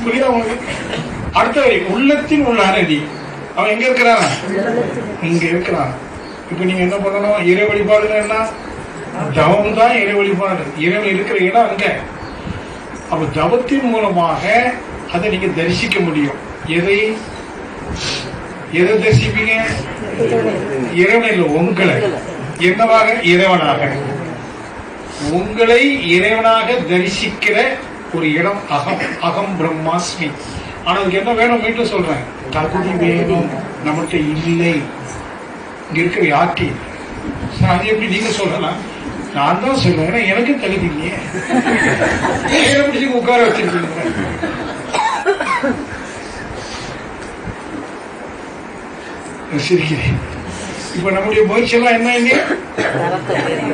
புரியுதா உங்களுக்கு? அடுத்த வரி, உள்ளத்தின் உள்ள அநதி. அவன் எங்க இருக்கிறான்? இங்க இருக்கிறான். இப்ப நீங்க என்ன பண்ணணும்? இறை வழிபாடுன்னா என்ன? தவம் தான் இறை வழிபாடு. இறைவன் இருக்கிற இடம் அங்க. அப்ப தவத்தின் மூலமாக அதை நீங்க தரிசிக்க முடியும். எதை தரிசிப்பீங்க? இறைவனில் உங்களை என்னவாக? இறைவனாக. உங்களை இறைவனாக தரிசிக்கிற ஒரு இடம் அகம். அகம் பிரம்மாஸ்மி. ஆனா அதுக்கு என்ன வேணும்? மீண்டும் சொல்றேன், தகுதி வேணும். நம்மகிட்ட இல்லை. இங்க இருக்கிற யாத்தி அது எப்படி நீங்க சொல்லலாம்? நான் தான் சொல்லுவேன், ஏன்னா எனக்கு தகுதி இல்லையே. பிடிச்சி உட்கார வச்சிருக்கீங்க. சிரிக்கிறேன். இப்ப நம்முடைய முயற்சியெல்லாம் என்ன?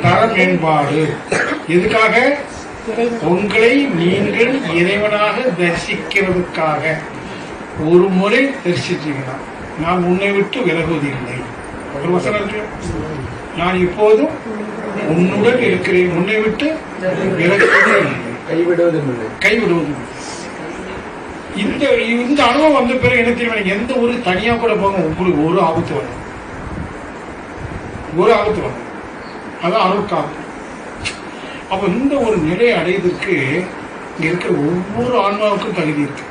தர மேம்பாடு. எதுக்காக? உங்களை நீங்கள் இறைவனாக தரிசிக்கிறதுக்காக. ஒரு முறை தரிசிச்சீங்கன்னா, நான் உன்னை விட்டு விலகுவதில்லை. ஒரு வசனம் இருக்கு, நான் இப்போதும் உன்னுடன் இருக்கிறேன், உன்னை விட்டு விலகுவதில்லை, கைவிடுவதில்லை. இந்த அனுபவம் வந்த பிறகு என்ன தெரியும்? எந்த ஒரு தனியா கூட போங்க, உங்களுக்கு ஒரு ஆபத்து வரும். ஒரு ஆபத்து வரும். அதான் அருட்காப்பு. அப்ப இந்த ஒரு நிலையை அடைவதற்கு இங்க இருக்கிற ஒவ்வொரு ஆன்மாவுக்கும் தகுதி இருக்கு.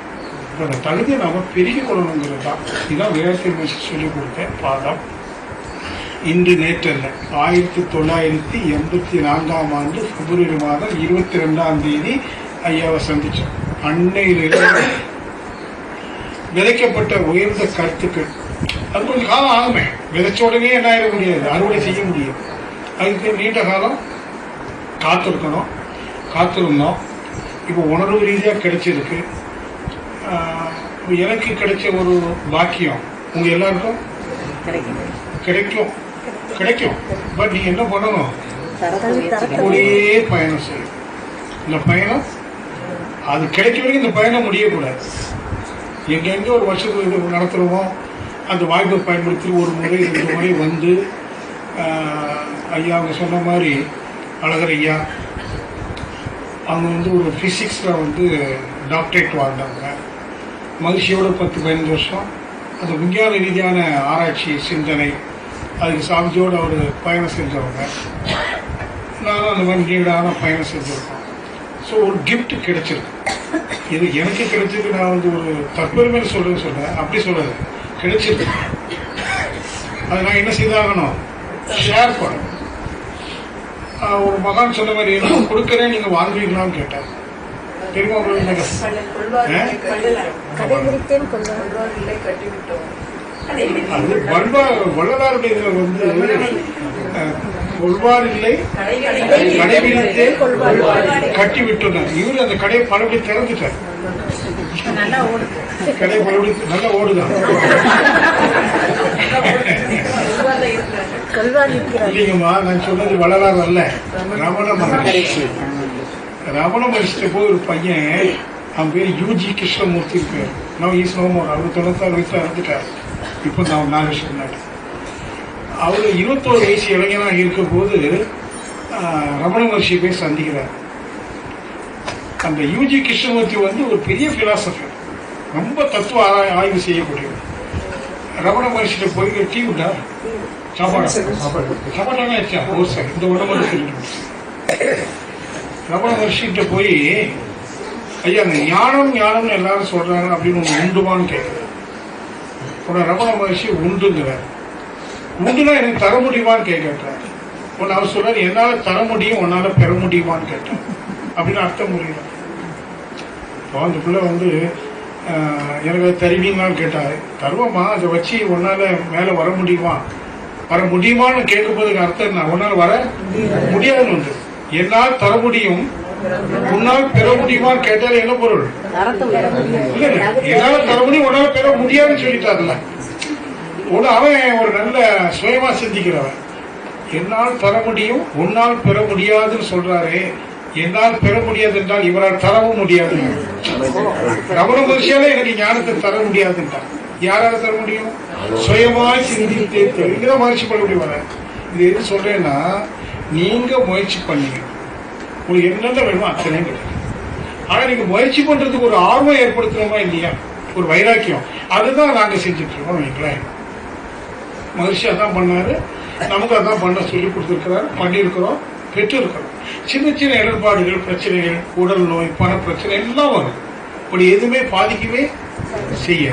அந்த தகுதியை நாம பெருகிக் கொள்ளணுங்கிறது தான். இதுதான் வேதத்தை சொல்லிக் கொடுத்த பாடம். இன்று நேற்றல்ல, 1984ஆம் ஆண்டு பிப்ரவரி மாதம் 22ஆம் தேதி ஐயாவை சந்திச்சோம். அன்னையிலிருந்து விதைக்கப்பட்ட உயர்ந்த கருத்துக்கள். அது கொஞ்சம் காலம் ஆகுமே. விதைச்ச உடனே என்ன ஆயிட முடியாது, அறுவடை செய்ய முடியும். அதுக்கு நீண்ட காலம் காத்திருந்தோம். இப்போ உணர்வு ரீதியாக கிடைச்சிருக்கு. எனக்கு கிடைச்ச ஒரு பாக்கியம் உங்க எல்லாருக்கும் கிடைக்கும். பட் நீங்க என்ன பண்ணணும், ஒரே பயணம் செய்யும். இந்த பயணம் அது கிடைக்க வரைக்கும் இந்த பயணம் முடியக்கூடாது. எங்கெங்க ஒரு வருஷத்துக்கு நடத்துகிறோமோ அந்த வாய்ப்பை பயன்படுத்தி ஒரு முறை 2 முறை வந்து ஐயா அவங்க சொன்ன மாதிரி அழகர் ஐயா அவங்க வந்து ஒரு ஃபிசிக்ஸில் டாக்டரேட் வாங்கினவங்க. மகிழ்ச்சியோட 10-15 வருஷம் அந்த விஞ்ஞான ரீதியான ஆராய்ச்சி சிந்தனை அதுக்கு சாமிஜோடு அவர் பயணம் செஞ்சவங்க. நானும் அந்த மாதிரி நீடான பயணம் செஞ்சுருக்கோம். ஸோ ஒரு கிஃப்ட் கிடைச்சிருக்கு. இது எனக்கு கிடைச்சிருக்கு. நான் ஒரு தற்பெருமையில் சொல்கிறேன், அப்படி சொல்கிறது கிடைச்சிருக்கு. அது நான் என்ன செய்தாகணும், ஷேர் பண்ணணும். ஒரு மகான் சொன்ன மாதிரி என்ன கொடுக்குறேன் நீங்கள் வாங்குவீங்களான்னு கேட்டார். தெரியுமா உங்களுக்கு? அது வள்ளலாருடைய இதில் கொள்வார் இல்லை கடைபிடித்தே கட்டி விட்டுனார். இவரு அந்த கடையை பலபடி திறந்துட்டார். கடை பலபடி நல்லா ஓடுதான். இல்லைங்கம்மா, நான் சொன்னது வள்ளலார் அல்ல, ரமண மகரிஷி. ரமண மகரிஷ்ட போய் ஒரு பையன், அவன் பேர் UG கிருஷ்ணமூர்த்தி பேர். நான் ஈஸ்வரமோர் அவர் 96 வயசுல இறந்துட்டார். இப்போ நான் 4 வருஷம் முன்னாடி. அவர் 21 வயசு இளைஞனாக இருக்கும் போது ரமண மகர்ஷி போய் சந்திக்கிறார். அந்த UG கிருஷ்ணமூர்த்தி ஒரு பெரிய பிலாசபர், ரொம்ப தத்துவ ஆய்வு செய்யக்கூடியவர். ரமண மகர்ஷியில போய் டீ விட்டா சாப்பாடு ஆச்சா ஒரு சார் இந்த உடம்பு சொல்லிட்டு ரமண மகர்ஷிட்ட போய் ஐயா அந்த ஞானம்னு எல்லாரும் சொல்றாங்க அப்படின்னு ஒன்று உண்டுமான்னு கேட்குறேன். உடனே ரமண மகர்ஷி உண்டுங்கிறார். உண்டுனா எனக்கு தர முடியுமான்னு கேட்கிறேன். உன்னை அவர் சொல்றாரு, என்னால் தர முடியும், உன்னால பெற முடியுமான்னு கேட்டேன். அப்படின்னு அர்த்தம் புரியல. இப்போ அந்த பிள்ளை எனக்கு தருவீங்களான்னு கேட்டாரு. தருவோம்மா, அதை வச்சு உன்னால மேலே வர முடியுமான்னு கேட்கும் போதுக்கு அர்த்தம் என்ன, உன்னால் வர முடியாதுன்னு என்னால் தர முடியும், உன்னால் பெற முடியுமான்னு கேட்டாலும் என்ன பொருள்? என்னால தர முடியும், உன்னால பெற முடியாதுன்னு சொல்லிட்டாருல. அவன் ஒரு நல்ல சுயமா சிந்திக்கிறவன். என்னால் தர முடியும், உன்னால் பெற முடியாதுன்னு சொல்றாரு. என்னால் பெற முடியாது என்றால் இவரால் தரவும் முடியாது. ரமண மகர்ஷியால எனக்கு ஞானத்தை தர முடியாதுன்றான். யாரால தர முடியும்? சுயமாய் சிந்தித்தே இங்கதான் முயற்சி பண்ண முடியும். இது எது சொல்றேன்னா, நீங்க முயற்சி பண்ணீங்க, உங்களுக்கு என்னென்ன வேணுமோ அத்தனை கிடைக்கும். ஆனா நீங்க முயற்சி பண்றதுக்கு ஒரு ஆர்வம் ஏற்படுத்தணுமா இல்லையா, ஒரு வைராக்கியம், அதுதான் நாங்க செஞ்சுட்டு இருக்கோம். வைங்களேன், மகர்ஷி அதான் பண்ணாரு, நமக்கு அதான் பண்ண சொல்லி கொடுத்துருக்கிறாரு, பண்ணியிருக்கிறோம், பெற்றிருக்கிறோம். சின்ன சின்ன இடர்பாடுகள், பிரச்சனைகள், உடல் நோய், பண பிரச்சனை எல்லாம் வரும். அப்படி எதுவுமே பாதிக்கவே செய்ய